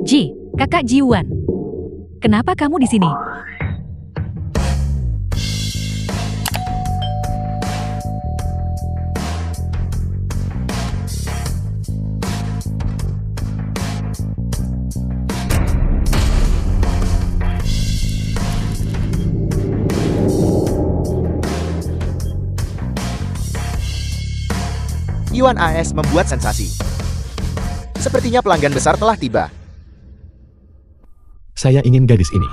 Ji, Kakak Jiwan. Kenapa kamu di sini? Yuan AS membuat sensasi. Sepertinya pelanggan besar telah tiba. Saya ingin gadis ini.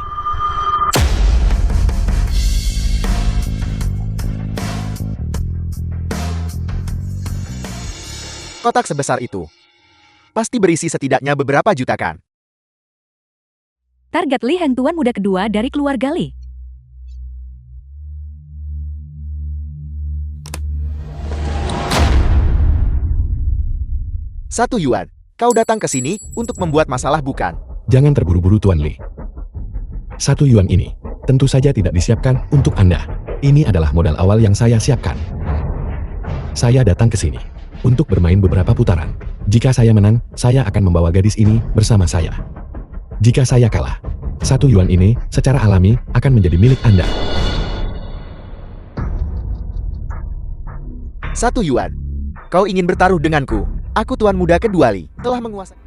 Kotak sebesar itu pasti berisi setidaknya beberapa juta kan? Target Li Heng tuan muda kedua dari keluarga Li. Satu Yuan, kau datang ke sini untuk membuat masalah bukan? Jangan terburu-buru Tuan Li. 1 yuan ini tentu saja tidak disiapkan untuk Anda. Ini adalah modal awal yang saya siapkan. Saya datang ke sini untuk bermain beberapa putaran. Jika saya menang, saya akan membawa gadis ini bersama saya. Jika saya kalah, 1 yuan ini secara alami akan menjadi milik Anda. 1 Yuan, kau ingin bertaruh denganku? Aku tuan muda kedua Li, telah menguasai.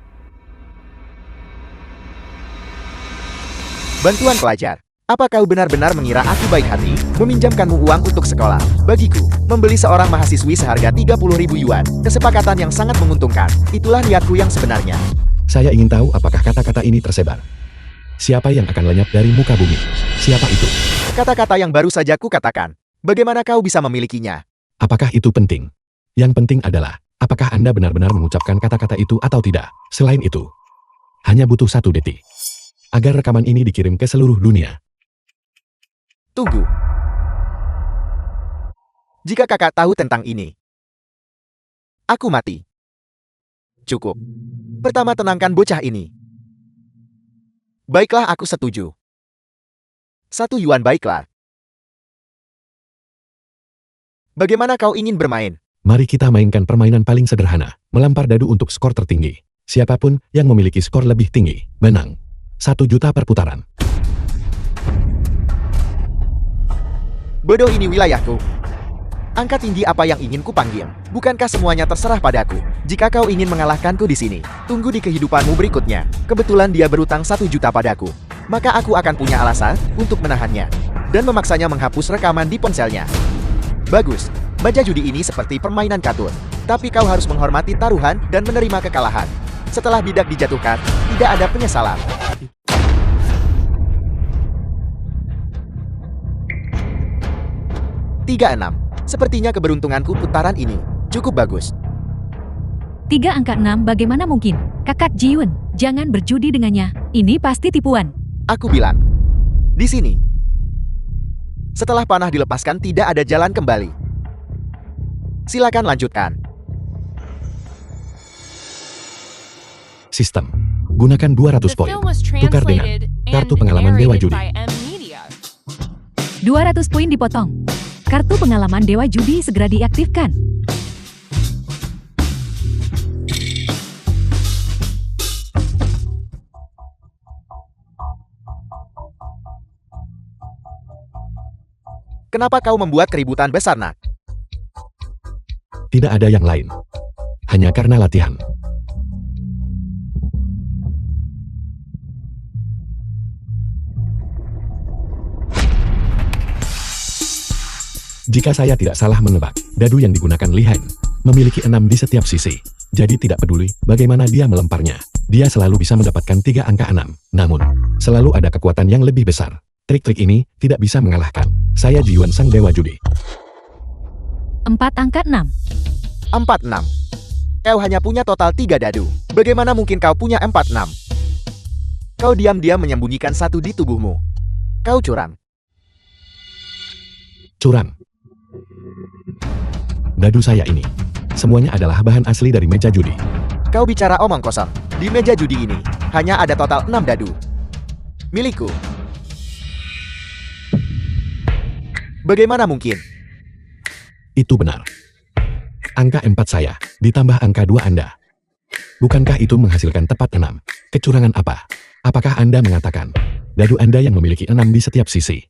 Bantuan pelajar. Apa kau benar-benar mengira aku baik hati, meminjamkanmu uang untuk sekolah? Bagiku, membeli seorang mahasiswi seharga 30.000 yuan, kesepakatan yang sangat menguntungkan. Itulah niatku yang sebenarnya. Saya ingin tahu apakah kata-kata ini tersebar. Siapa yang akan lenyap dari muka bumi? Siapa itu? Kata-kata yang baru saja kukatakan. Bagaimana kau bisa memilikinya? Apakah itu penting? Yang penting adalah, apakah Anda benar-benar mengucapkan kata-kata itu atau tidak? Selain itu, hanya butuh 1 detik agar rekaman ini dikirim ke seluruh dunia. Tunggu. Jika kakak tahu tentang ini, aku mati. Cukup. Pertama tenangkan bocah ini. Baiklah, aku setuju. 1 yuan baiklah. Bagaimana kau ingin bermain? Mari kita mainkan permainan paling sederhana, melempar dadu untuk skor tertinggi. Siapapun yang memiliki skor lebih tinggi, menang. 1 juta per putaran. Bodoh, ini wilayahku. Angka tinggi apa yang ingin kupanggil? Bukankah semuanya terserah padaku? Jika kau ingin mengalahkanku di sini, tunggu di kehidupanmu berikutnya. Kebetulan dia berutang 1 juta padaku. Maka aku akan punya alasan untuk menahannya dan memaksanya menghapus rekaman di ponselnya. Bagus. Baja judi ini seperti permainan kartun. Tapi kau harus menghormati taruhan dan menerima kekalahan. Setelah bidak dijatuhkan, tidak ada penyesalan. Tiga 6. Sepertinya keberuntunganku putaran ini cukup bagus. 3 angka 6 bagaimana mungkin? Kakak Jiwan, jangan berjudi dengannya. Ini pasti tipuan. Aku bilang, di sini. Setelah panah dilepaskan tidak ada jalan kembali. Silakan lanjutkan. Sistem. Gunakan 200 poin. Tukar dengan kartu pengalaman Dewa Judi. 200 poin dipotong. Kartu pengalaman Dewa Judi segera diaktifkan. Kenapa kau membuat keributan besar, nak? Tidak ada yang lain. Hanya karena latihan. Jika saya tidak salah menebak, dadu yang digunakan Li Heng memiliki 6 di setiap sisi. Jadi tidak peduli bagaimana dia melemparnya, dia selalu bisa mendapatkan 3 angka 6. Namun, selalu ada kekuatan yang lebih besar. Trik-trik ini tidak bisa mengalahkan saya Jiwan sang Dewa Judi. 4 angka 6. 4-6. Kau hanya punya total 3 dadu. Bagaimana mungkin kau punya 4-6? Kau diam-diam menyembunyikan 1 di tubuhmu. Kau curang. Curang. Dadu saya ini, semuanya adalah bahan asli dari meja judi. Kau bicara omong kosong. Di meja judi ini, hanya ada total 6 dadu. Milikku. Bagaimana mungkin? Itu benar. Angka 4 saya, ditambah angka 2 Anda. Bukankah itu menghasilkan tepat 6? Kecurangan apa? Apakah Anda mengatakan dadu Anda yang memiliki 6 di setiap sisi?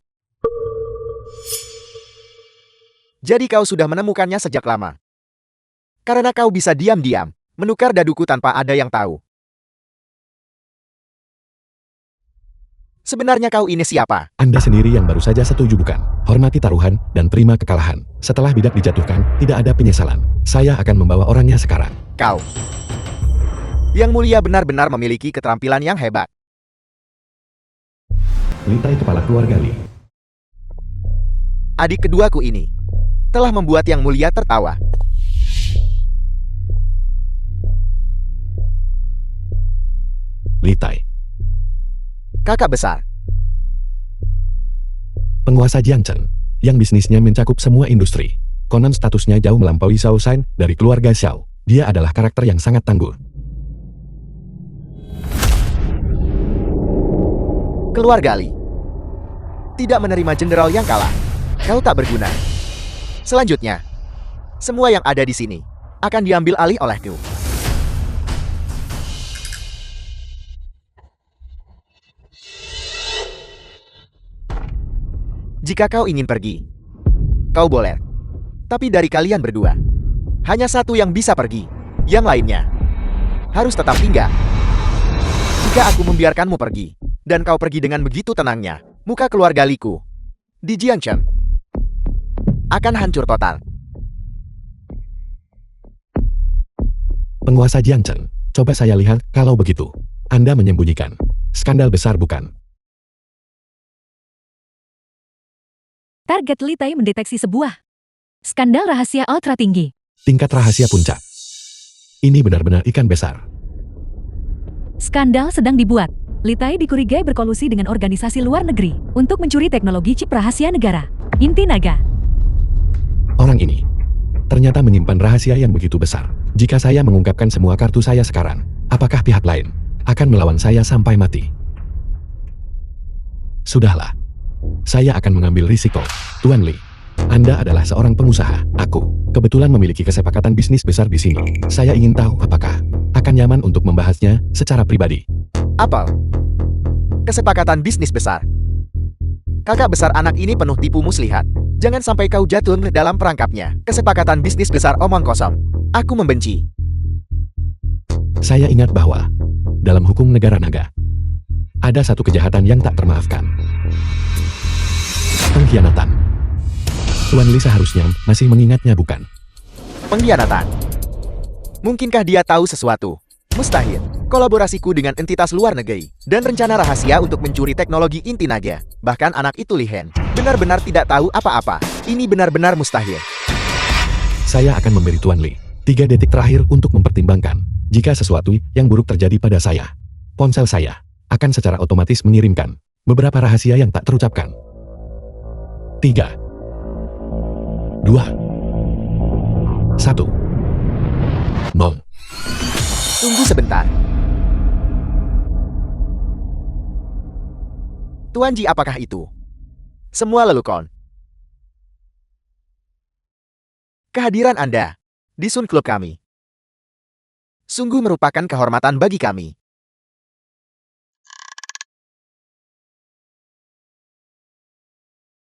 Jadi kau sudah menemukannya sejak lama. Karena kau bisa diam-diam menukar daduku tanpa ada yang tahu. Sebenarnya kau ini siapa? Anda sendiri yang baru saja setuju bukan? Hormati taruhan dan terima kekalahan. Setelah bidak dijatuhkan, tidak ada penyesalan. Saya akan membawa orangnya sekarang. Kau. Yang mulia benar-benar memiliki keterampilan yang hebat. Litai kepala keluarga Li. Adik keduaku ini telah membuat yang mulia tertawa. Litai. Kakak besar. Penguasa Jiangchen, yang bisnisnya mencakup semua industri. Konon statusnya jauh melampaui Xiao Shan dari keluarga Xiao. Dia adalah karakter yang sangat tangguh. Keluarga Li tidak menerima jenderal yang kalah. Kau tak berguna. Selanjutnya, semua yang ada di sini akan diambil alih olehku. Jika kau ingin pergi, kau boleh. Tapi dari kalian berdua, hanya satu yang bisa pergi. Yang lainnya harus tetap tinggal. Jika aku membiarkanmu pergi, dan kau pergi dengan begitu tenangnya, muka keluarga Liku di Jiangchen akan hancur total. Penguasa Jiangchen, coba saya lihat kalau begitu. Anda menyembunyikan skandal besar bukan? Target Litai mendeteksi sebuah skandal rahasia ultra tinggi. Tingkat rahasia puncak. Ini benar-benar ikan besar. Skandal sedang dibuat. Litai dicurigai berkolusi dengan organisasi luar negeri untuk mencuri teknologi chip rahasia negara. Inti Naga. Orang ini ternyata menyimpan rahasia yang begitu besar. Jika saya mengungkapkan semua kartu saya sekarang, apakah pihak lain akan melawan saya sampai mati? Sudahlah. Saya akan mengambil risiko. Tuan Li, Anda adalah seorang pengusaha. Aku kebetulan memiliki kesepakatan bisnis besar di sini. Saya ingin tahu apakah akan nyaman untuk membahasnya secara pribadi. Apel. Kesepakatan bisnis besar. Kakak besar anak ini penuh tipu muslihat. Jangan sampai kau jatuh dalam perangkapnya. Kesepakatan bisnis besar omong kosong. Aku membenci. Saya ingat bahwa dalam hukum negara naga, ada satu kejahatan yang tak termaafkan. Pengkhianatan. Tuan Li seharusnya masih mengingatnya bukan? Pengkhianatan. Mungkinkah dia tahu sesuatu? Mustahil. Kolaborasiku dengan entitas luar negeri dan rencana rahasia untuk mencuri teknologi inti naga. Bahkan anak itu Li Hen benar-benar tidak tahu apa-apa. Ini benar-benar mustahil. Saya akan memberi Tuan Li 3 detik terakhir untuk mempertimbangkan. Jika sesuatu yang buruk terjadi pada saya, ponsel saya akan secara otomatis mengirimkan beberapa rahasia yang tak terucapkan. 3, 2, 1, 0. Tunggu sebentar. Tuan Ji, apakah itu semua lelukon? Kehadiran Anda di Sun Club kami sungguh merupakan kehormatan bagi kami.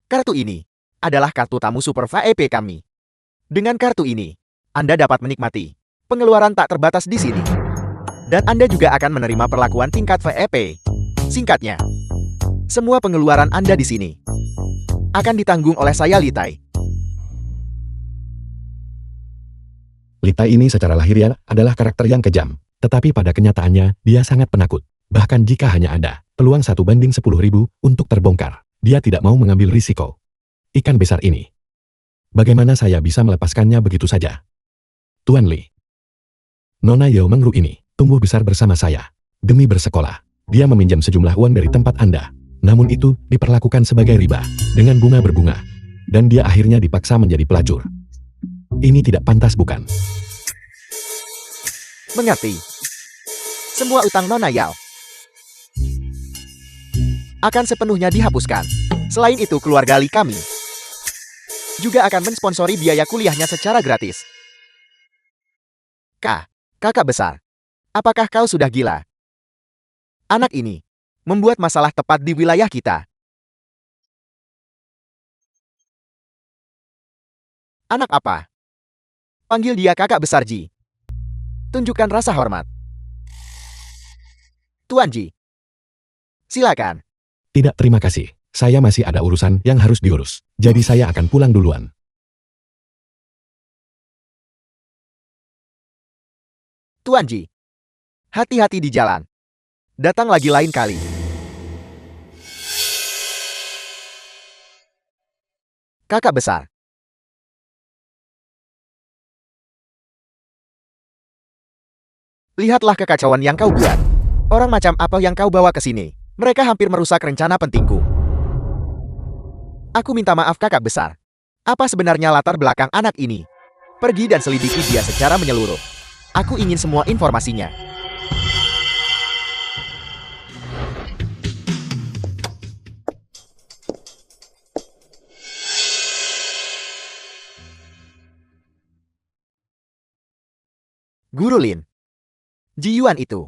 Kartu ini adalah kartu tamu Super VIP kami. Dengan kartu ini, Anda dapat menikmati pengeluaran tak terbatas di sini. Dan Anda juga akan menerima perlakuan tingkat VIP. Singkatnya, semua pengeluaran Anda di sini akan ditanggung oleh saya, Litai. Litai ini secara lahiriah adalah karakter yang kejam, tetapi pada kenyataannya dia sangat penakut. Bahkan jika hanya ada peluang 1/10.000 untuk terbongkar, dia tidak mau mengambil risiko. Ikan besar ini. Bagaimana saya bisa melepaskannya begitu saja? Tuan Li. Nona Yao Mengru ini tumbuh besar bersama saya. Demi bersekolah, dia meminjam sejumlah uang dari tempat Anda. Namun itu diperlakukan sebagai riba, dengan bunga berbunga. Dan dia akhirnya dipaksa menjadi pelacur. Ini tidak pantas bukan? Mengerti. Semua utang Nona Yao akan sepenuhnya dihapuskan. Selain itu, keluarga Li kami juga akan mensponsori biaya kuliahnya secara gratis. Kakak besar, Apakah kau sudah gila? Anak ini membuat masalah tepat di wilayah kita. Anak apa? Panggil dia kakak besar Ji. Tunjukkan rasa hormat. Tuan Ji. Silakan. Tidak, terima kasih. Saya masih ada urusan yang harus diurus. Jadi saya akan pulang duluan. Tuan Ji. Hati-hati di jalan. Datang lagi lain kali. Kakak besar. Lihatlah kekacauan yang kau buat. Orang macam apa yang kau bawa ke sini? Mereka hampir merusak rencana pentingku. Aku minta maaf kakak besar. Apa sebenarnya latar belakang anak ini? Pergi dan selidiki dia secara menyeluruh. Aku ingin semua informasinya. Guru Lin. Ji Yuan itu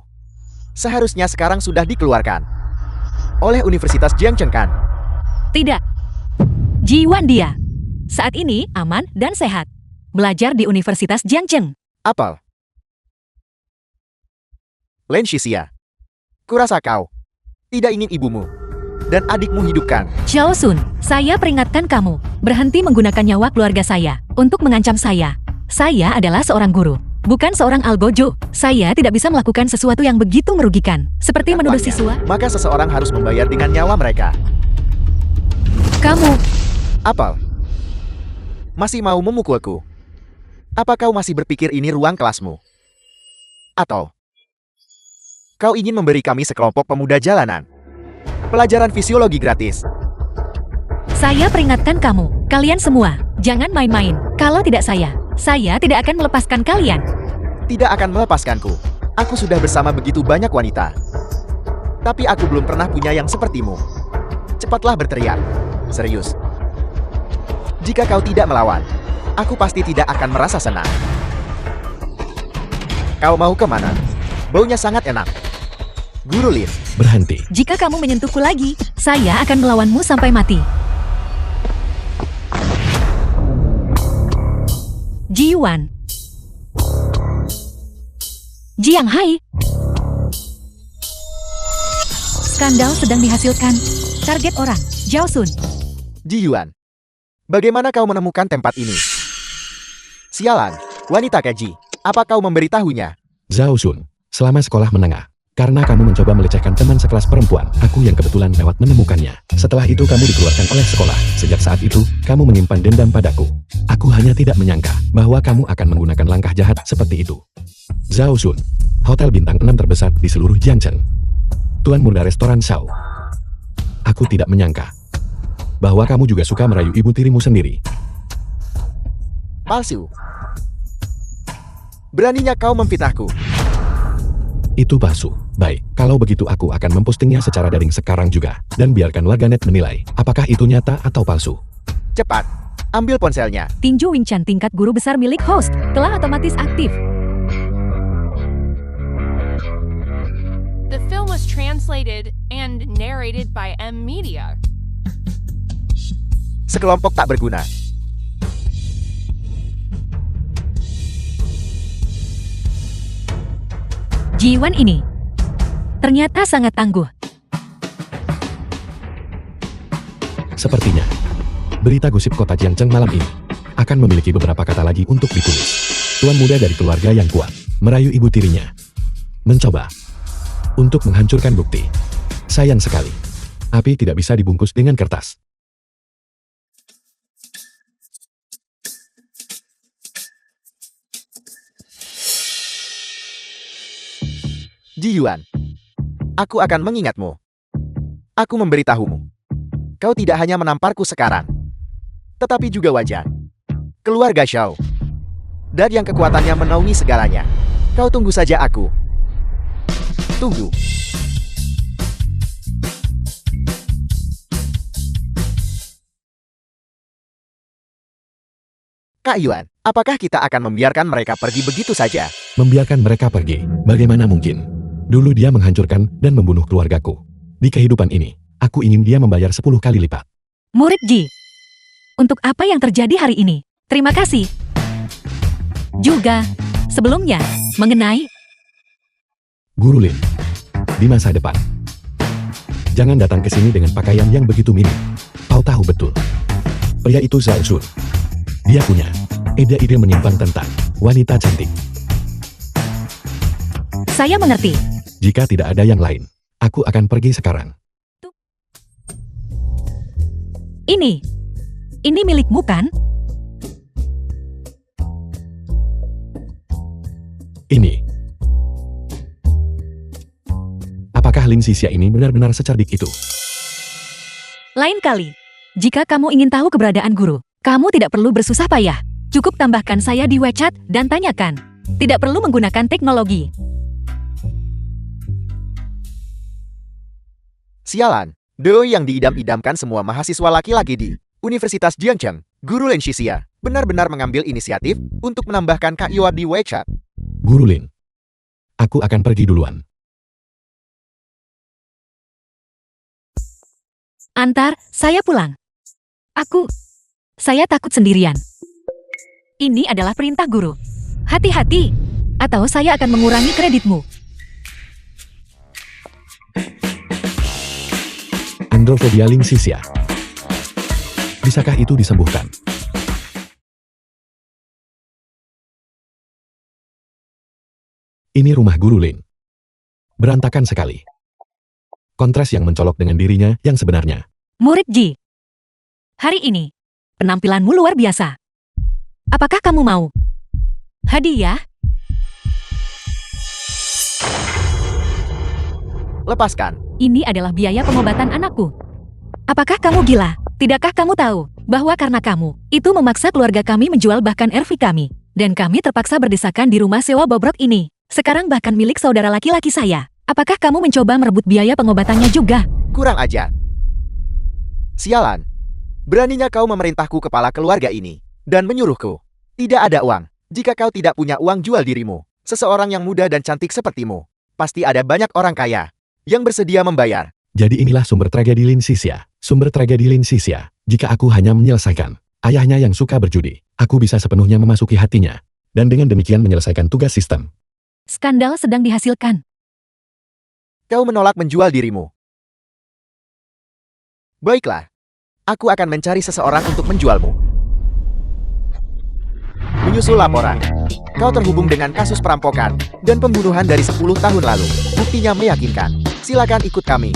seharusnya sekarang sudah dikeluarkan oleh Universitas Jiangcheng kan? Tidak. Ji Yuan dia. Saat ini aman dan sehat. Belajar di Universitas Jiangcheng. Apel. Len Shixia. Kurasa kau tidak ingin ibumu dan adikmu hidupkan. Xiao Sun, saya peringatkan kamu. Berhenti menggunakan nyawa keluarga saya untuk mengancam saya. Saya adalah seorang guru, bukan seorang algojo. Saya tidak bisa melakukan sesuatu yang begitu merugikan, seperti menuduh Nampaknya, siswa. maka seseorang harus membayar dengan nyawa mereka. Kamu, Apel. Masih mau memukulku? Apa kau masih berpikir ini ruang kelasmu? Atau kau ingin memberi kami sekelompok pemuda jalanan pelajaran fisiologi gratis? saya peringatkan kamu, kalian semua, jangan main-main. Kalau tidak saya tidak akan melepaskan kalian. Tidak akan melepaskanku. Aku sudah bersama begitu banyak wanita. Tapi aku belum pernah punya yang sepertimu. Cepatlah berteriak. Serius. Jika kau tidak melawan, aku pasti tidak akan merasa senang. Kau mau kemana? Baunya sangat enak. Guru Lin. Berhenti. Jika kamu menyentuhku lagi, saya akan melawanmu sampai mati. Ji Yuan. Jiang Hai. Skandal sedang dihasilkan. Target orang, Zhao Sun. Ji Yuan. Bagaimana kau menemukan tempat ini? Sialan, wanita keji. Apa kau memberitahunya? Zhao Sun, selama sekolah menengah, karena kamu mencoba melecehkan teman sekelas perempuan, aku yang kebetulan lewat menemukannya. Setelah itu kamu dikeluarkan oleh sekolah. Sejak saat itu, kamu menyimpan dendam padaku. Aku hanya tidak menyangka bahwa kamu akan menggunakan langkah jahat seperti itu. Zhao Sun, hotel bintang 6 terbesar di seluruh Jiangcheng. Tuan muda restoran Shao. Aku tidak menyangka bahwa kamu juga suka merayu ibu tirimu sendiri. Palsu. Beraninya kau memfitnahku. Itu palsu. Baik, kalau begitu aku akan mempostingnya secara daring sekarang juga. Dan biarkan warganet menilai, apakah itu nyata atau palsu. Cepat, ambil ponselnya. Tinju Wing Chun tingkat guru besar milik host telah otomatis aktif. The film was translated and narrated by M Media. Sekelompok tak berguna. Ji Yuan ini ternyata sangat tangguh. Sepertinya, berita gosip kota Jiangcheng malam ini akan memiliki beberapa kata lagi untuk ditulis. Tuan muda dari keluarga yang kuat, merayu ibu tirinya. Mencoba untuk menghancurkan bukti. Sayang sekali, api tidak bisa dibungkus dengan kertas. Ji Yuan, aku akan mengingatmu. Aku memberitahumu. Kau tidak hanya menamparku sekarang, tetapi juga wajah keluarga Shao. Dan yang kekuatannya menaungi segalanya. Kau tunggu saja aku. Tunggu. Kak Yuan, apakah kita akan membiarkan mereka pergi begitu saja? Membiarkan mereka pergi, bagaimana mungkin? Dulu dia menghancurkan dan membunuh keluargaku. Di kehidupan ini, aku ingin dia membayar 10 kali lipat. Murid Ji, untuk apa yang terjadi hari ini? Terima kasih. Juga, sebelumnya, mengenai Guru Lin, di masa depan, jangan datang ke sini dengan pakaian yang begitu minim. Kau tahu betul, pria itu Zhao Shun. Dia punya ide-ide menyimpang tentang wanita cantik. saya mengerti. Jika tidak ada yang lain, aku akan pergi sekarang. Ini milikmu kan? Ini. Apakah Lin Xixia ini benar-benar secerdik itu? Lain kali, jika kamu ingin tahu keberadaan guru, kamu tidak perlu bersusah payah. Cukup tambahkan saya di WeChat dan tanyakan. Tidak perlu menggunakan teknologi. Sialan, Doi yang diidam-idamkan semua mahasiswa laki-laki di Universitas Jiangcheng, Guru Lin Xixia, benar-benar mengambil inisiatif untuk menambahkan Kak Yuan di WeChat. Guru Lin, aku akan pergi duluan. Antar saya pulang. Saya takut sendirian. Ini adalah perintah guru. Hati-hati, atau saya akan mengurangi kreditmu. Androfobia Lin Xixia. Bisakah itu disembuhkan? Ini rumah Guru Lin. Berantakan sekali. Kontras yang mencolok dengan dirinya yang sebenarnya. Murid Ji, hari ini, penampilanmu luar biasa. Apakah kamu mau hadiah? Lepaskan. Ini adalah biaya pengobatan anakku. Apakah kamu gila? Tidakkah kamu tahu bahwa karena kamu, itu memaksa keluarga kami menjual bahkan RV kami. Dan kami terpaksa berdesakan di rumah sewa bobrok ini. Sekarang bahkan milik saudara laki-laki saya. Apakah kamu mencoba merebut biaya pengobatannya juga? Kurang ajar. Sialan. Beraninya kau memerintahku kepala keluarga ini. Dan menyuruhku. Tidak ada uang. Jika kau tidak punya uang, jual dirimu. Seseorang yang muda dan cantik sepertimu. Pasti ada banyak orang kaya yang bersedia membayar. Jadi inilah sumber tragedi Lin Xixia. Sumber tragedi Lin Xixia. Jika aku hanya menyelesaikan ayahnya yang suka berjudi, aku bisa sepenuhnya memasuki hatinya. Dan dengan demikian menyelesaikan tugas sistem. Skandal sedang dihasilkan. Kau menolak menjual dirimu. Baiklah. Aku akan mencari seseorang untuk menjualmu. Menyusul laporan. Kau terhubung dengan kasus perampokan dan pembunuhan dari 10 tahun lalu. Buktinya meyakinkan. Silakan ikut kami.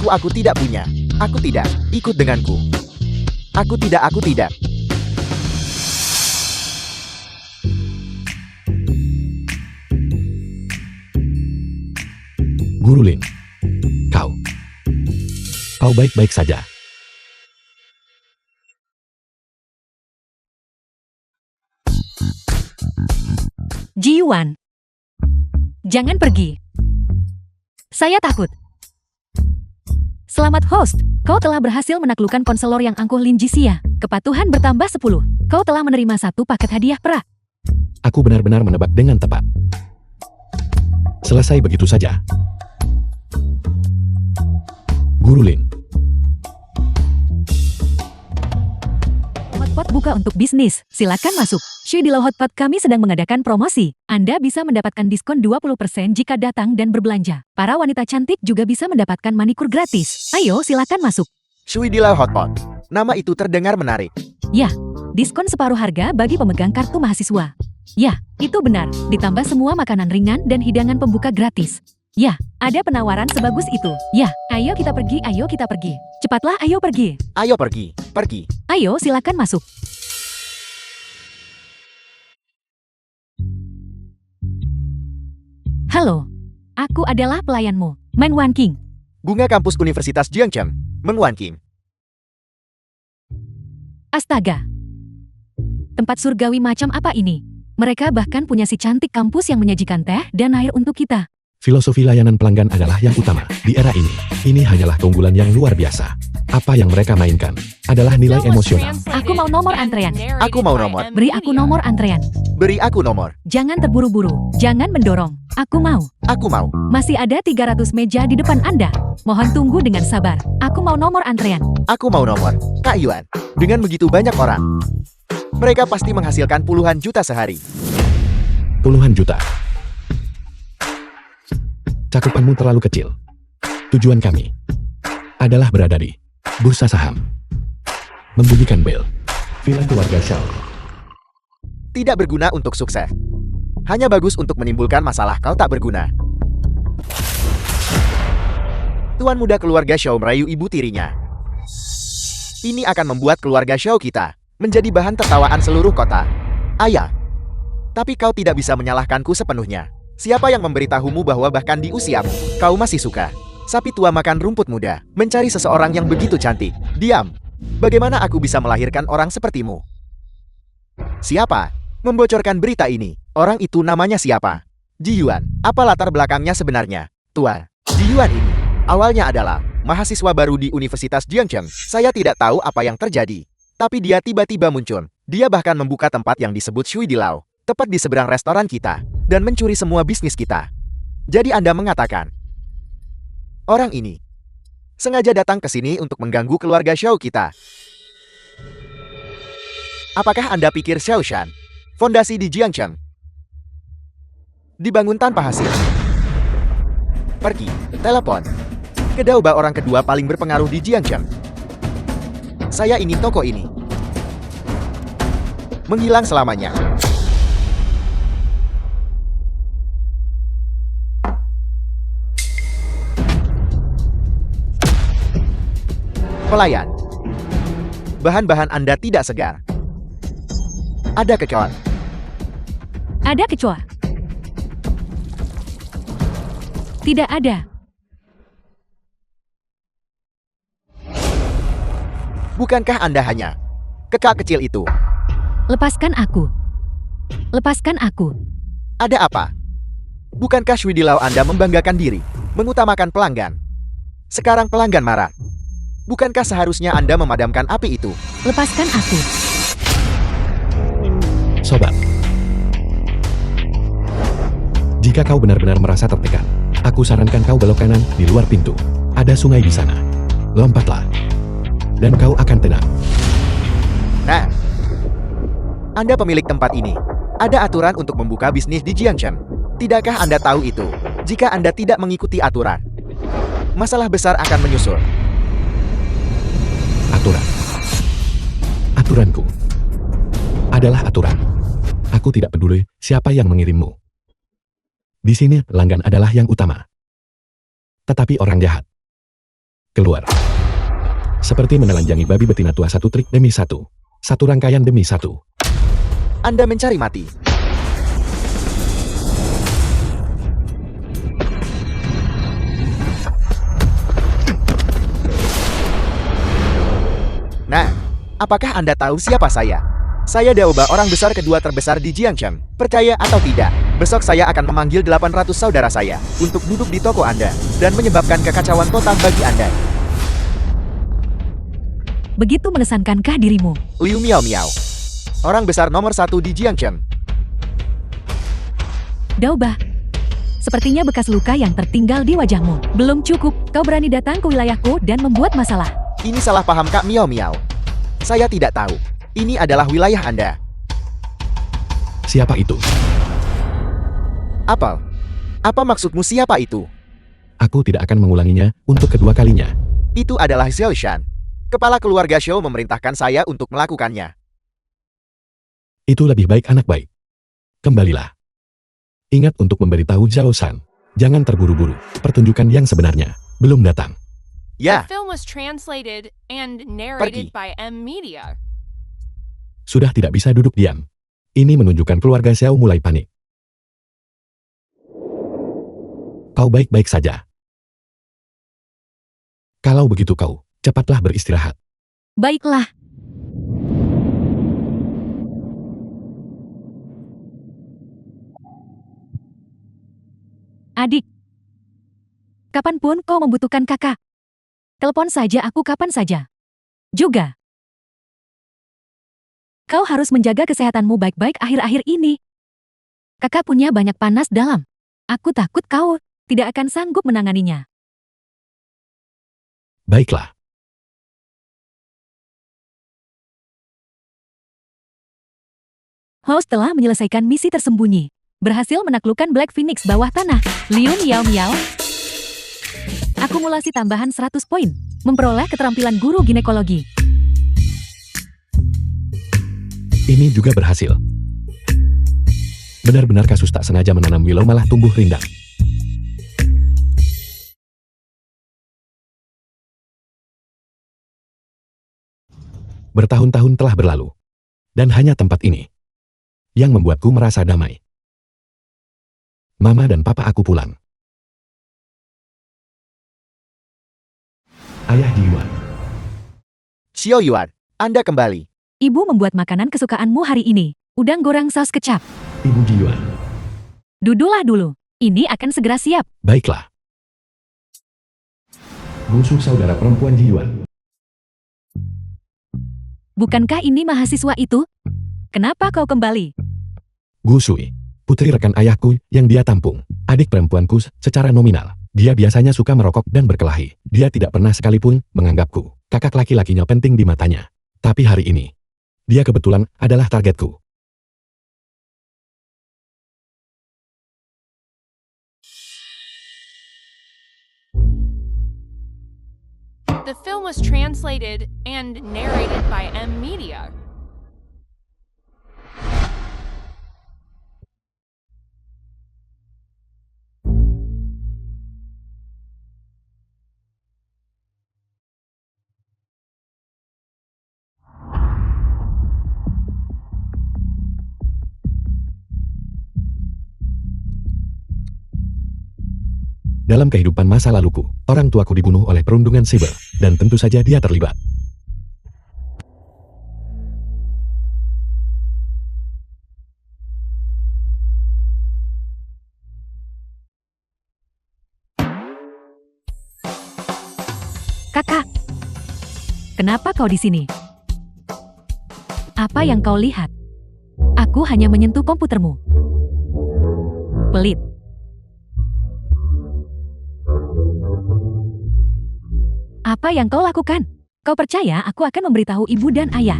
Aku tidak punya. Aku tidak. Ikut denganku. Aku tidak. Guru Lin. Kau baik-baik saja. Ji Yuan, jangan pergi. Saya takut. Selamat host, kau telah berhasil menaklukkan konselor yang angkuh Lin Xixia. Kepatuhan bertambah 10. Kau telah menerima 1 paket hadiah perak. Aku benar-benar menebak dengan tepat. Selesai begitu saja. Guru Lin. Hotpot buka untuk bisnis. Silakan masuk. Di Hotpot kami sedang mengadakan promosi. Anda bisa mendapatkan diskon 20% jika datang dan berbelanja. Para wanita cantik juga bisa mendapatkan manikur gratis. Ayo silakan masuk. Shuidila Hotpot. Nama itu terdengar menarik. Ya, diskon separuh harga bagi pemegang kartu mahasiswa. Ya, itu benar. Ditambah semua makanan ringan dan hidangan pembuka gratis. Ya, ada penawaran sebagus itu. Ya, ayo kita pergi. Cepatlah, ayo pergi. Ayo pergi. Ayo silakan masuk. Halo, aku adalah pelayanmu, Meng Wanqing. Bunga kampus Universitas Jiangcheng, Meng Wanqing. Astaga. Tempat surgawi macam apa ini? Mereka bahkan punya si cantik kampus yang menyajikan teh dan air untuk kita. Filosofi layanan pelanggan adalah yang utama di era ini. Ini hanyalah keunggulan yang luar biasa. Apa yang mereka mainkan adalah nilai Film was emosional. translated Aku mau nomor and antrean. narrated Aku mau by nomor. M Beri aku Media. nomor antrean. Beri aku nomor. Jangan terburu-buru. Jangan mendorong. Aku mau. Aku mau. Masih ada 300 meja di depan Anda. Mohon tunggu dengan sabar. Aku mau nomor antrean. Aku mau nomor. Kak Yuan. Dengan begitu banyak orang, mereka pasti menghasilkan puluhan juta sehari. Puluhan juta. Cakupanmu terlalu kecil. Tujuan kami adalah berada di bursa saham. Membunyikan bel. Villa keluarga Shaw. Tidak berguna untuk sukses. Hanya bagus untuk menimbulkan masalah kau tak berguna. Tuan muda keluarga Shaw merayu ibu tirinya. Ini akan membuat keluarga Shaw kita menjadi bahan tertawaan seluruh kota. Ayah. Tapi kau tidak bisa menyalahkanku sepenuhnya. Siapa yang memberitahumu bahwa bahkan di usiamu, kau masih suka sapi tua makan rumput muda, mencari seseorang yang begitu cantik? Diam. Bagaimana aku bisa melahirkan orang sepertimu? Siapa membocorkan berita ini? Orang itu namanya siapa? Ji Yuan. Apa latar belakangnya sebenarnya? Tua, Ji Yuan ini awalnya adalah mahasiswa baru di Universitas Jiangcheng. Saya tidak tahu apa yang terjadi. Tapi dia tiba-tiba muncul. Dia bahkan membuka tempat yang disebut Shui Dilau, tepat di seberang restoran kita, dan mencuri semua bisnis kita. Jadi Anda mengatakan, orang ini sengaja datang ke sini untuk mengganggu keluarga Xiao kita. Apakah Anda pikir Xiaoshan, fondasi di Jiangcheng, dibangun tanpa hasil? Pergi, telepon ke Daoba, orang kedua paling berpengaruh di Jiangcheng. Saya ingin toko ini menghilang selamanya. Pelayan, bahan-bahan Anda tidak segar. Ada kecoa. Ada kecoa? Tidak ada. Bukankah Anda hanya kekak kecil itu? Lepaskan aku. Lepaskan aku. Ada apa? Bukankah Shui Dilau Anda membanggakan diri, mengutamakan pelanggan? Sekarang pelanggan marah. Bukankah seharusnya Anda memadamkan api itu? Lepaskan aku. Sobat. Jika kau benar-benar merasa tertekan, aku sarankan kau belok kanan di luar pintu. Ada sungai di sana. Lompatlah. Dan kau akan tenang. Nah, Anda pemilik tempat ini. Ada aturan untuk membuka bisnis di Jiangcheng. Tidakkah Anda tahu itu? Jika Anda tidak mengikuti aturan, masalah besar akan menyusul. Aturan. Aturanku adalah aturan. Aku tidak peduli siapa yang mengirimmu. Di sini pelanggan adalah yang utama. Tetapi orang jahat keluar. Seperti menelanjangi babi betina tua, satu trik demi satu. Satu rangkaian demi satu. Anda mencari mati. Nah, apakah Anda tahu siapa saya? Saya Daoba, orang besar kedua terbesar di Jiangcheng. Percaya atau tidak, besok saya akan memanggil 800 saudara saya untuk duduk di toko Anda dan menyebabkan kekacauan total bagi Anda. Begitu mengesankankah dirimu? Liu Miao Miao, orang besar nomor 1 di Jiangcheng. Daoba. Sepertinya bekas luka yang tertinggal di wajahmu. Belum cukup, kau berani datang ke wilayahku dan membuat masalah. Ini salah paham Kak Miao Miao. Saya tidak tahu. Ini adalah wilayah Anda. Siapa itu? Apa? Apa maksudmu siapa itu? Aku tidak akan mengulanginya untuk kedua kalinya. Itu adalah Xiaoshan. Kepala keluarga Xiao memerintahkan saya untuk melakukannya. Itu lebih baik, anak baik. Kembalilah. Ingat untuk memberitahu Zhao San. Jangan terburu-buru. Pertunjukan yang sebenarnya belum datang. Ya, The film was translated and narrated Pergi. by M Media. Sudah tidak bisa duduk diam. Ini menunjukkan keluarga Xiao mulai panik. Kau baik-baik saja. Kalau begitu kau, cepatlah beristirahat. Baiklah. Adik. Kapanpun kau membutuhkan kakak, Telepon saja aku kapan saja. Juga. Kau harus menjaga kesehatanmu baik-baik akhir-akhir ini. Kakak punya banyak panas dalam. Aku takut kau tidak akan sanggup menanganinya. Baiklah. House telah menyelesaikan misi tersembunyi. Berhasil menaklukkan Black Phoenix bawah tanah. Liu Miao Miao. Akumulasi tambahan 100 poin. Memperoleh keterampilan guru ginekologi. Ini juga berhasil. Benar-benar kasus tak sengaja menanam Willow malah tumbuh rindang. Bertahun-tahun telah berlalu. Dan hanya tempat ini yang membuatku merasa damai. Mama dan papa aku pulang. Ayah Jiwan. Xiao Yuan, Anda kembali. Ibu membuat makanan kesukaanmu hari ini. Udang goreng saus kecap. Ibu Jiwan. Duduklah dulu. Ini akan segera siap. Baiklah. Musuh saudara perempuan Jiwan. Bukankah ini mahasiswa itu? Kenapa kau kembali? Gu Sui, putri rekan ayahku yang dia tampung. Adik perempuanku secara nominal. Dia biasanya suka merokok dan berkelahi. Dia tidak pernah sekalipun menganggapku kakak laki-lakinya penting di matanya. Tapi hari ini, dia kebetulan adalah targetku. The film was translated and narrated by M Media. Dalam kehidupan masa laluku, orang tuaku dibunuh oleh perundungan siber, dan tentu saja dia terlibat. Kakak, kenapa kau di sini? Apa yang kau lihat? Aku hanya menyentuh komputermu. Pelit. Apa yang kau lakukan? Kau percaya aku akan memberitahu ibu dan ayah?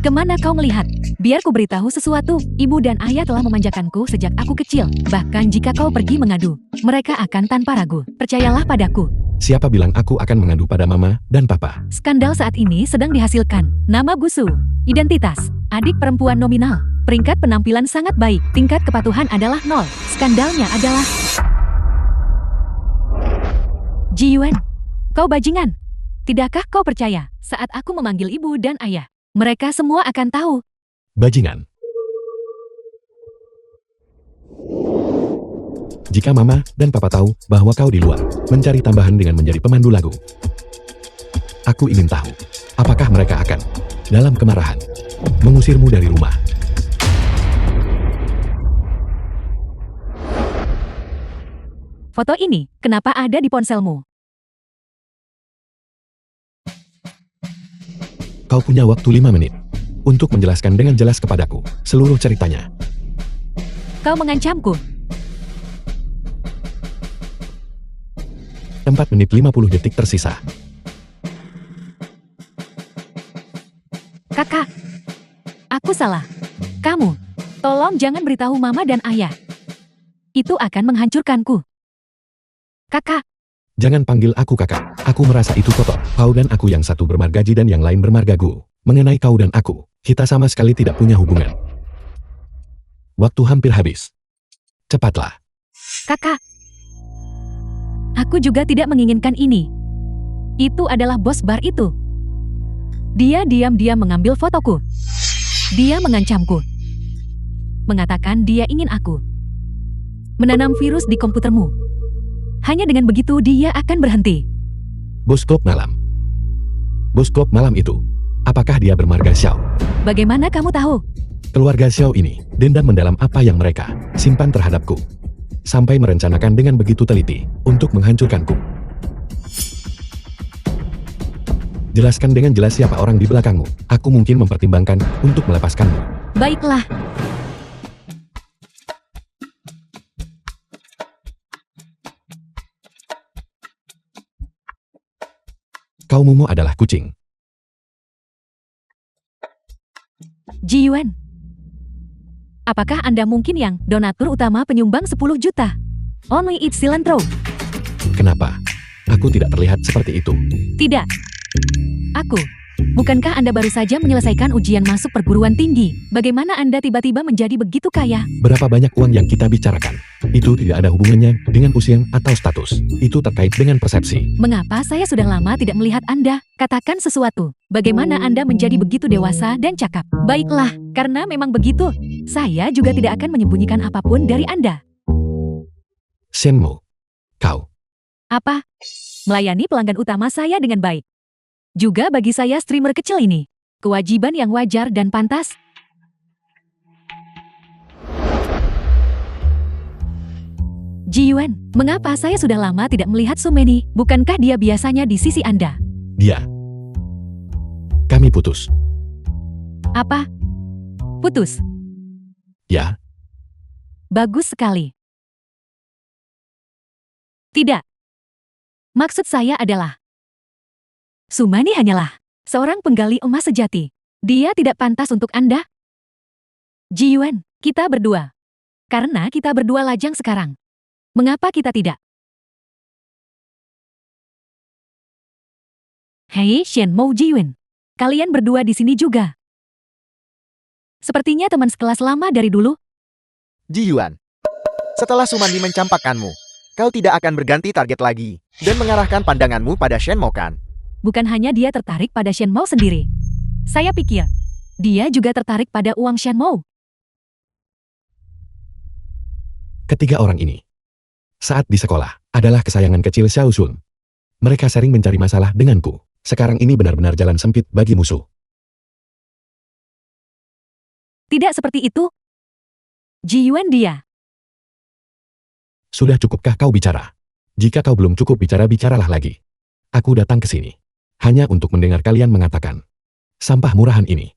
Kemana kau melihat? Biar ku beritahu sesuatu. Ibu dan ayah telah memanjakanku sejak aku kecil. Bahkan jika kau pergi mengadu, mereka akan tanpa ragu. Percayalah padaku. Siapa bilang aku akan mengadu pada mama dan papa? Skandal saat ini sedang dihasilkan. Nama Gusu. Identitas. Adik perempuan nominal. Peringkat penampilan sangat baik. Tingkat kepatuhan adalah 0. Skandalnya adalah... Ji Yuan. Kau bajingan. Tidakkah kau percaya saat aku memanggil ibu dan ayah? Mereka semua akan tahu. Bajingan. Jika mama dan papa tahu bahwa kau di luar, mencari tambahan dengan menjadi pemandu lagu. Aku ingin tahu, apakah mereka akan, dalam kemarahan, mengusirmu dari rumah. Foto ini, kenapa ada di ponselmu? Kau punya waktu 5 menit untuk menjelaskan dengan jelas kepadaku seluruh ceritanya. Kau mengancamku. 4 menit 50 detik tersisa. Kakak, aku salah. Kamu, tolong jangan beritahu mama dan ayah. Itu akan menghancurkanku. Kakak, Jangan panggil aku kakak. Aku merasa itu kotor. Kau dan aku yang satu bermarga Ji dan yang lain bermarga Gu. Mengenai kau dan aku, kita sama sekali tidak punya hubungan. Waktu hampir habis. Cepatlah. kakak. Aku juga tidak menginginkan ini. Itu adalah bos bar itu. Dia diam-diam mengambil fotoku. Dia mengancamku. Mengatakan dia ingin aku menanam virus di komputermu. Hanya dengan begitu dia akan berhenti. Bos klub malam. Bos klub malam itu, apakah dia bermarga Xiao? Bagaimana kamu tahu? Keluarga Xiao ini dendam mendalam apa yang mereka simpan terhadapku. sampai merencanakan dengan begitu teliti untuk menghancurkanku. Jelaskan dengan jelas siapa orang di belakangmu. Aku mungkin mempertimbangkan untuk melepaskanmu. Baiklah. Kau Momo adalah kucing. Ji Yuan. Apakah Anda mungkin yang donatur utama penyumbang 10 juta? Only It's Cilantro. Kenapa? Aku tidak terlihat seperti itu. Tidak. Aku. Bukankah Anda baru saja menyelesaikan ujian masuk perguruan tinggi? Bagaimana Anda tiba-tiba menjadi begitu kaya? Berapa banyak uang yang kita bicarakan? Itu tidak ada hubungannya dengan usia atau status. Itu terkait dengan persepsi. Mengapa saya sudah lama tidak melihat Anda? Katakan sesuatu. Bagaimana Anda menjadi begitu dewasa dan cakap? Baiklah, karena memang begitu. Saya juga tidak akan menyembunyikan apapun dari Anda. Shenmue. Kau. Apa? Melayani pelanggan utama saya dengan baik. Juga bagi saya streamer kecil ini. Kewajiban yang wajar dan pantas. Ji Yuan, mengapa saya sudah lama tidak melihat Sumeni? Bukankah dia biasanya di sisi Anda? Dia. Kami putus. Apa? Putus? Ya. Bagus sekali. Tidak. Maksud saya adalah Sumani hanyalah seorang penggali emas sejati. Dia tidak pantas untuk Anda. Ji Yuan, kita berdua. Karena kita berdua lajang sekarang. Mengapa kita tidak? Hei Shenmue Ji Yuan. Kalian berdua di sini juga. Sepertinya teman sekelas lama dari dulu. Ji Yuan. Setelah Sumani mencampakkanmu, kau tidak akan berganti target lagi dan mengarahkan pandanganmu pada Shenmue kan? Bukan hanya dia tertarik pada Shenmue sendiri. Saya pikir, dia juga tertarik pada uang Shenmue. Ketiga orang ini, saat di sekolah, adalah kesayangan kecil Xiao Shun. Mereka sering mencari masalah denganku. Sekarang ini benar-benar jalan sempit bagi musuh. Tidak seperti itu. Ji Yuan dia. Sudah cukupkah kau bicara? Jika kau belum cukup bicara, bicaralah lagi. Aku datang ke sini hanya untuk mendengar kalian mengatakan sampah murahan ini.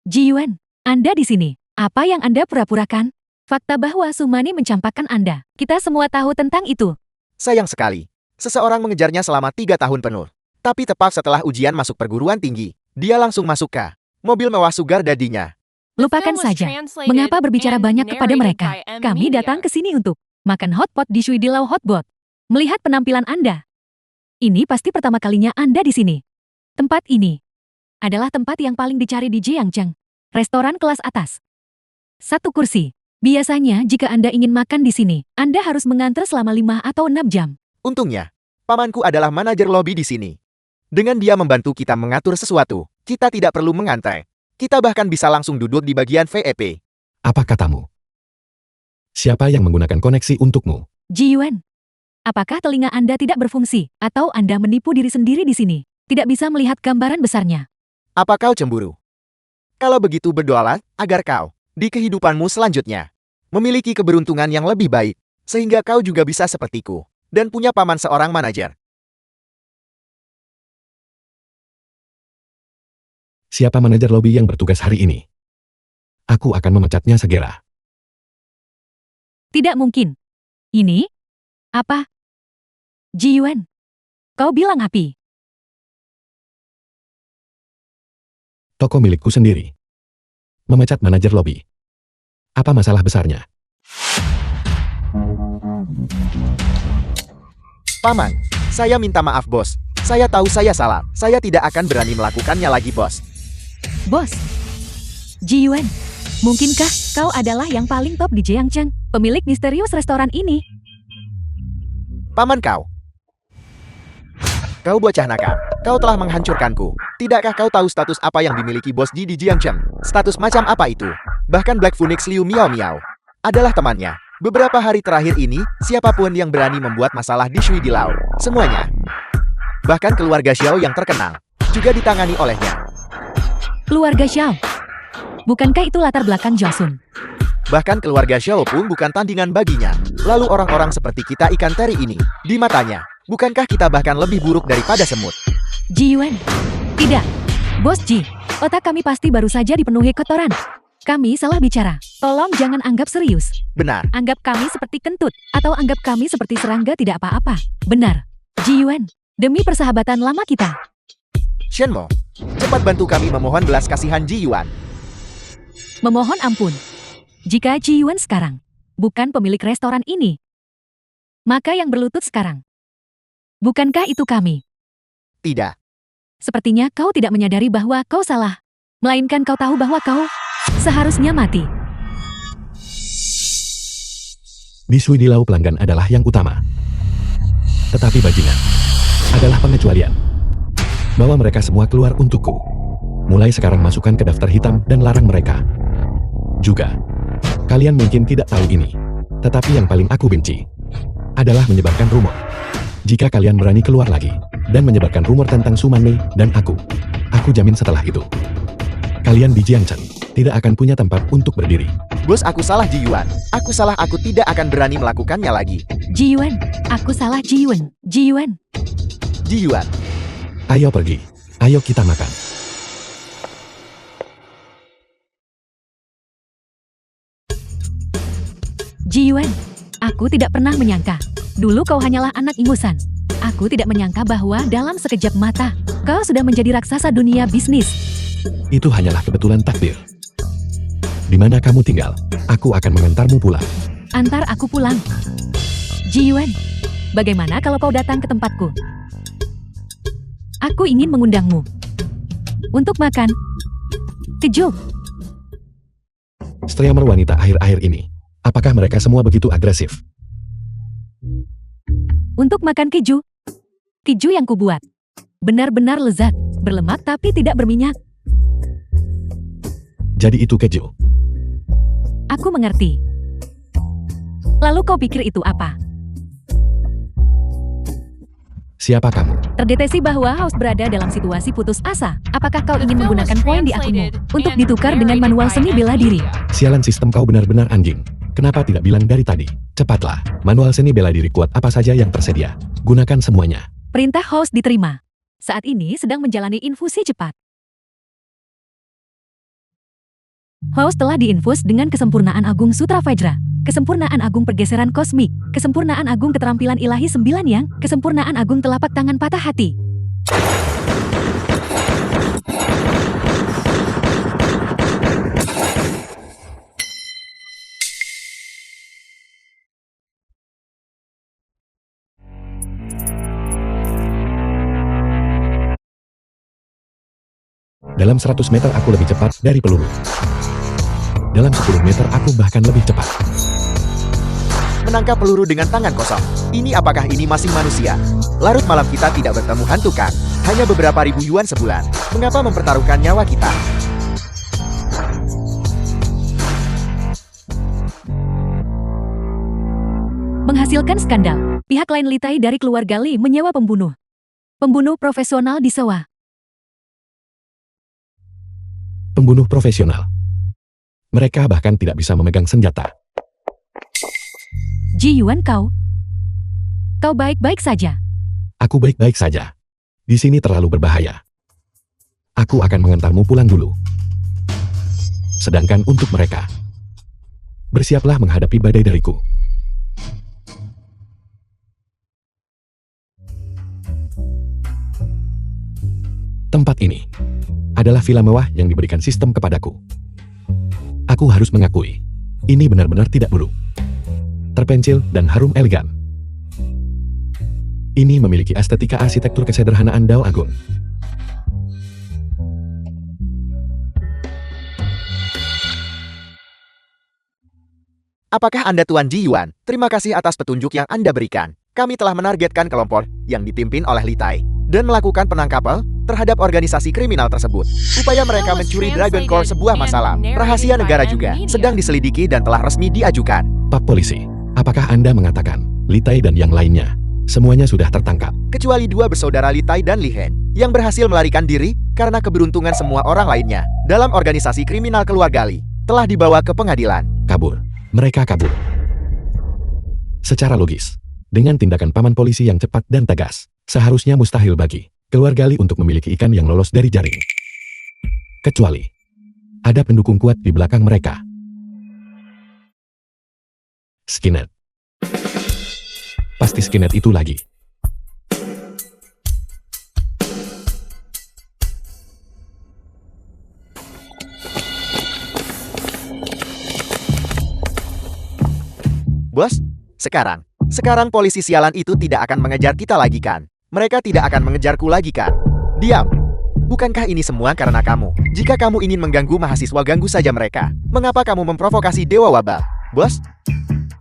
Ji Yuan, Anda di sini. Apa yang Anda pura-purakan? Fakta bahwa Sumani mencampakkan Anda. Kita semua tahu tentang itu. Sayang sekali. Seseorang mengejarnya selama 3 tahun penuh. Tapi tepat setelah ujian masuk perguruan tinggi, dia langsung masuk ke mobil mewah sugar dadinya. Lupakan saja. Mengapa berbicara banyak kepada mereka? Kami datang ke sini untuk makan hotpot di Shui Dilau Hotpot. Melihat penampilan Anda. Ini pasti pertama kalinya Anda di sini. Tempat ini adalah tempat yang paling dicari di Jiangcheng. Restoran kelas atas. 1 kursi. Biasanya jika Anda ingin makan di sini, Anda harus mengantar selama 5 atau 6 jam. Untungnya, pamanku adalah manajer lobi di sini. Dengan dia membantu kita mengatur sesuatu, kita tidak perlu mengantai. Kita bahkan bisa langsung duduk di bagian VIP. Apa katamu? Siapa yang menggunakan koneksi untukmu? Ji Yuan, apakah telinga Anda tidak berfungsi? Atau Anda menipu diri sendiri di sini? Tidak bisa melihat gambaran besarnya. Apa kau cemburu? Kalau begitu berdoalah agar kau, di kehidupanmu selanjutnya, memiliki keberuntungan yang lebih baik, sehingga kau juga bisa sepertiku, dan punya paman seorang manajer. Siapa manajer lobi yang bertugas hari ini? Aku akan memecatnya segera. Tidak mungkin. Ini? Apa? Ji Yuan, kau bilang api. Toko milikku sendiri. Memecat manajer lobi. Apa masalah besarnya? Paman, saya minta maaf bos. Saya tahu saya salah. Saya tidak akan berani melakukannya lagi bos. Bos. Ji Yuan, mungkinkah kau adalah yang paling top di Jiangcheng, pemilik misterius restoran ini? Paman kau. Kau bocah nakal. Kau telah menghancurkanku. Tidakkah kau tahu status apa yang dimiliki bos Ji di Jiangcheng? Status macam apa itu? Bahkan Black Phoenix Liu Miao Miao adalah temannya. Beberapa hari terakhir ini, siapapun yang berani membuat masalah di Shui Dilau, semuanya. Bahkan keluarga Xiao yang terkenal, juga ditangani olehnya. Keluarga Xiao. Bukankah itu latar belakang Josun? Bahkan keluarga Xiao pun bukan tandingan baginya. Lalu orang-orang seperti kita ikan teri ini, di matanya, bukankah kita bahkan lebih buruk daripada semut? Ji Yuan. Tidak. Bos Ji, otak kami pasti baru saja dipenuhi kotoran. Kami salah bicara. Tolong jangan anggap serius. Benar. Anggap kami seperti kentut, atau anggap kami seperti serangga tidak apa-apa. Benar. Ji Yuan, demi persahabatan lama kita. Shenmo, cepat bantu kami memohon belas kasihan Ji Yuan. Memohon ampun. Jika Ji Yuan sekarang bukan pemilik restoran ini, maka yang berlutut sekarang. Bukankah itu kami? Tidak. Sepertinya kau tidak menyadari bahwa kau salah. Melainkan kau tahu bahwa kau seharusnya mati. Bisui di Lau pelanggan adalah yang utama. Tetapi bajingan adalah pengecualian. Bawa mereka semua keluar untukku. Mulai sekarang masukkan ke daftar hitam dan larang mereka. Juga, kalian mungkin tidak tahu ini, tetapi yang paling aku benci adalah menyebarkan rumor. Jika kalian berani keluar lagi dan menyebarkan rumor tentang Sumanmei dan aku jamin setelah itu, kalian di Jiangchen tidak akan punya tempat untuk berdiri. Bos, aku salah Ji Yuan. Aku salah, aku tidak akan berani melakukannya lagi. Ji Yuan, aku salah Ji Yuan. Ji Yuan. Ji Yuan. Ayo pergi, ayo kita makan. Ji Yuan, aku tidak pernah menyangka. Dulu kau hanyalah anak ingusan. Aku tidak menyangka bahwa dalam sekejap mata, kau sudah menjadi raksasa dunia bisnis. Itu hanyalah kebetulan takdir. Di mana kamu tinggal, aku akan mengantarmu pulang. Antar aku pulang. Ji Yuan, bagaimana kalau kau datang ke tempatku? Aku ingin mengundangmu untuk makan. Keju. Streamer wanita akhir-akhir ini, apakah mereka semua begitu agresif? Untuk makan keju. Keju yang kubuat. Benar-benar lezat, berlemak tapi tidak berminyak. Jadi itu keju. Aku mengerti. Lalu kau pikir itu apa? Siapa kamu? Terdeteksi bahwa House berada dalam situasi putus asa. Apakah kau The ingin film was menggunakan poin di akunmu translated untuk and ditukar dengan narrated manual by seni bela M diri? Media. Sialan, sistem kau benar-benar anjing. Kenapa tidak bilang dari tadi? Cepatlah, manual seni bela diri kuat apa saja yang tersedia. Gunakan semuanya. Perintah House diterima. Saat ini sedang menjalani infusi cepat. House telah diinfus dengan kesempurnaan agung Sutra Vajra, kesempurnaan agung pergeseran kosmik, kesempurnaan agung keterampilan ilahi 9 yang, kesempurnaan agung telapak tangan patah hati. Dalam 100 meter aku lebih cepat dari peluru. Dalam 10 meter aku bahkan lebih cepat. Menangkap peluru dengan tangan kosong. Apakah ini masih manusia? Larut malam kita tidak bertemu hantu kan? Hanya beberapa ribu yuan sebulan. Mengapa mempertaruhkan nyawa kita? Menghasilkan skandal. Pihak lain Li Tai dari keluarga Li menyewa pembunuh. Pembunuh profesional disewa. Pembunuh profesional. Mereka bahkan tidak bisa memegang senjata. Ji Yuan, kau baik-baik saja. Aku baik-baik saja. Di sini terlalu berbahaya. Aku akan mengantarmu pulang dulu. Sedangkan untuk mereka, bersiaplah menghadapi badai dariku. Tempat ini adalah villa mewah yang diberikan sistem kepadaku. Aku harus mengakui, ini benar-benar tidak buruk. Terpencil dan harum elegan. Ini memiliki estetika arsitektur kesederhanaan Dao Agung. Apakah Anda Tuan Ji Yuan? Terima kasih atas petunjuk yang Anda berikan. Kami telah menargetkan kelompok yang dipimpin oleh Li Tai dan melakukan penangkapan terhadap organisasi kriminal tersebut. Upaya mereka mencuri Dragon Core sebuah masalah rahasia negara juga sedang diselidiki dan telah resmi diajukan. Pak Polisi, apakah Anda mengatakan Li Tai dan yang lainnya semuanya sudah tertangkap? Kecuali dua bersaudara Li Tai dan Li Hen yang berhasil melarikan diri karena keberuntungan semua orang lainnya dalam organisasi kriminal keluarga Li telah dibawa ke pengadilan. kabur. Mereka kabur. Secara logis, dengan tindakan paman polisi yang cepat dan tegas, seharusnya mustahil bagi keluarga Lee untuk memiliki ikan yang lolos dari jaring. Kecuali ada pendukung kuat di belakang mereka. Skynet. Pasti Skynet itu lagi. Bos, sekarang polisi sialan itu tidak akan mengejar kita lagi kan? Mereka tidak akan mengejarku lagi kan? Diam! Bukankah ini semua karena kamu? Jika kamu ingin mengganggu mahasiswa, ganggu saja mereka. Mengapa kamu memprovokasi Dewa Wabah? Bos?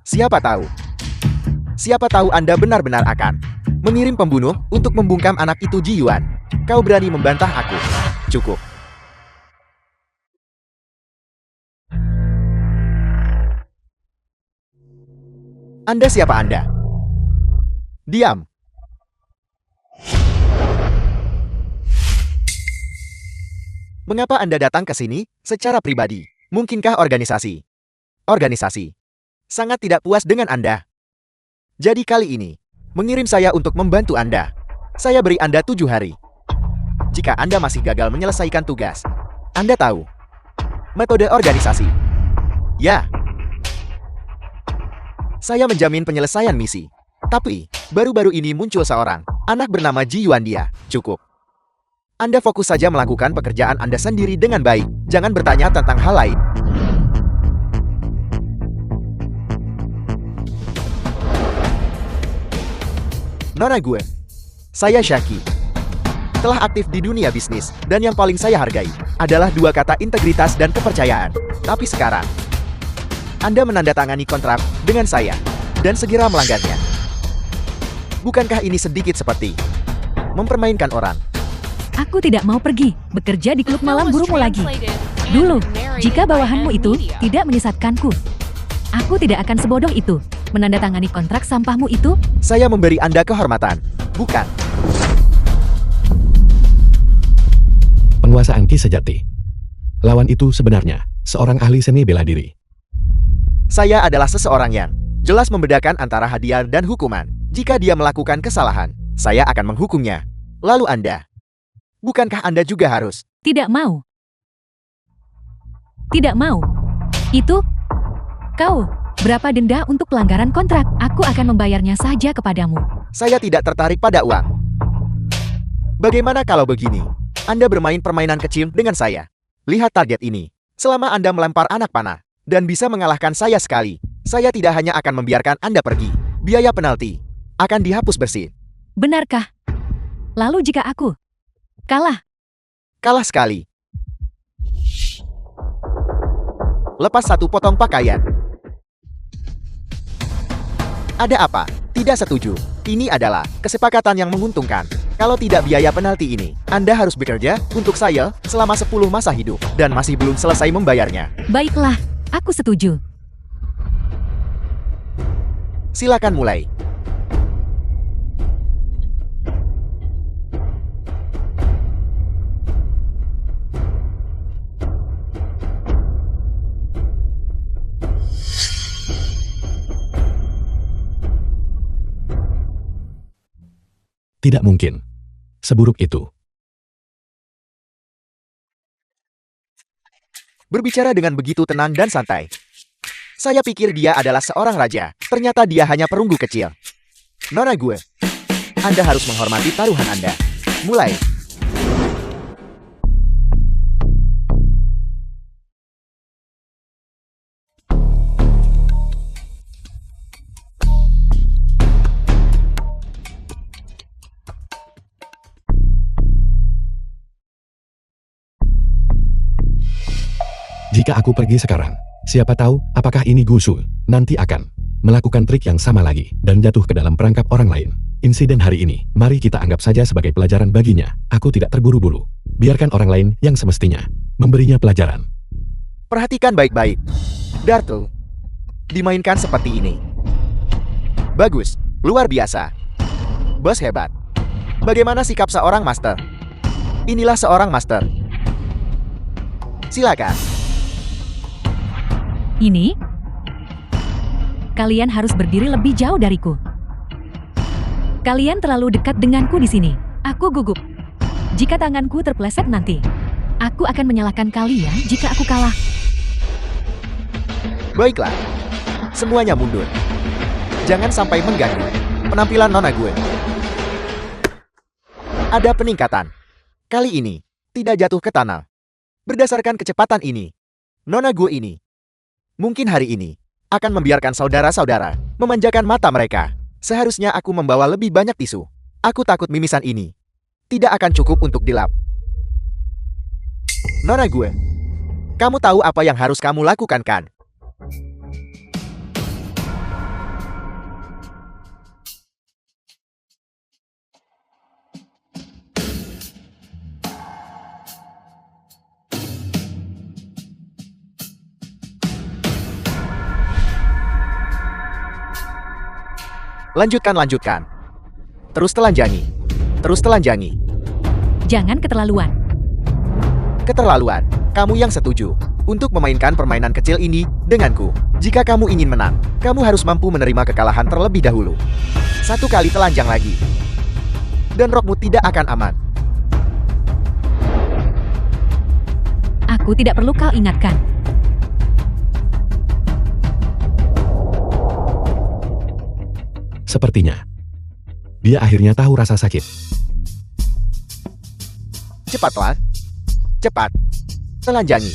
Siapa tahu Anda benar-benar akan mengirim pembunuh untuk membungkam anak itu, Ji Yuan. Kau berani membantah aku? Cukup. Anda siapa Anda? Diam. Mengapa Anda datang ke sini secara pribadi? Mungkinkah organisasi? Organisasi sangat tidak puas dengan Anda. Jadi kali ini, mengirim saya untuk membantu Anda. Saya beri Anda 7 hari. Jika Anda masih gagal menyelesaikan tugas, Anda tahu metode organisasi. Ya. Saya menjamin penyelesaian misi. Tapi, baru-baru ini muncul seorang anak bernama Ji Yuan dia. Cukup. Anda fokus saja melakukan pekerjaan Anda sendiri dengan baik. Jangan bertanya tentang hal lain. Nona gue. Saya Shaki. Telah aktif di dunia bisnis, dan yang paling saya hargai adalah 2 kata integritas dan kepercayaan. Tapi sekarang, Anda menandatangani kontrak dengan saya, dan segera melanggarnya. Bukankah ini sedikit seperti mempermainkan orang? Aku tidak mau pergi, bekerja di klub The film malam was gurumu lagi. translated and Dulu, narrated jika by bawahanmu M itu Media. tidak menyesatkanku, aku tidak akan sebodoh itu menandatangani kontrak sampahmu itu. Saya memberi Anda kehormatan, bukan? Penguasaan Ki sejati. Lawan itu sebenarnya seorang ahli seni bela diri. Saya adalah seseorang yang jelas membedakan antara hadiah dan hukuman. Jika dia melakukan kesalahan, saya akan menghukumnya. Lalu Anda, bukankah Anda juga harus? Tidak mau. Tidak mau. Itu, kau, berapa denda untuk pelanggaran kontrak? Aku akan membayarnya saja kepadamu. Saya tidak tertarik pada uang. Bagaimana kalau begini? Anda bermain permainan kecil dengan saya. Lihat target ini. Selama Anda melempar anak panah dan bisa mengalahkan saya sekali, saya tidak hanya akan membiarkan Anda pergi. Biaya penalti akan dihapus bersih. Benarkah? Lalu jika aku kalah, Kalah sekali. Lepas 1 potong pakaian. Ada apa? Tidak setuju. Ini adalah kesepakatan yang menguntungkan. Kalau tidak biaya penalti ini, Anda harus bekerja untuk saya selama 10 masa hidup dan masih belum selesai membayarnya. baiklah, aku setuju. Silakan mulai. Tidak mungkin. Seburuk itu. Berbicara dengan begitu tenang dan santai. Saya pikir dia adalah seorang raja. Ternyata dia hanya perunggu kecil. Nona gue, Anda harus menghormati taruhan Anda. Mulai. Jika aku pergi sekarang, siapa tahu apakah ini Gusul nanti akan melakukan trik yang sama lagi dan jatuh ke dalam perangkap orang lain. Insiden hari ini, mari kita anggap saja sebagai pelajaran baginya. Aku tidak terburu-buru. Biarkan orang lain yang semestinya memberinya pelajaran. Perhatikan baik-baik. Dartu dimainkan seperti ini. Bagus, luar biasa. Bos hebat. Bagaimana sikap seorang master? Inilah seorang master. Silakan. Ini, Kalian harus berdiri lebih jauh dariku. Kalian terlalu dekat denganku di sini. Aku gugup. Jika tanganku terpeleset nanti, aku akan menyalahkan kalian jika aku kalah. Baiklah. Semuanya mundur. Jangan sampai mengganggu penampilan nona gue. Ada peningkatan. Kali ini, tidak jatuh ke tanah. Berdasarkan kecepatan ini, nona gue ini, mungkin hari ini, akan membiarkan saudara-saudara memanjakan mata mereka. Seharusnya aku membawa lebih banyak tisu. Aku takut mimisan ini tidak akan cukup untuk dilap. Nona gue, kamu tahu apa yang harus kamu lakukan kan? Lanjutkan. Terus telanjangi. Jangan keterlaluan. Keterlaluan. Kamu yang setuju untuk memainkan permainan kecil ini denganku. Jika kamu ingin menang, kamu harus mampu menerima kekalahan terlebih dahulu. Satu kali telanjang lagi, dan rokmu tidak akan aman. Aku tidak perlu kau ingatkan. Sepertinya, dia akhirnya tahu rasa sakit. Cepatlah. Cepat. Telanjangi.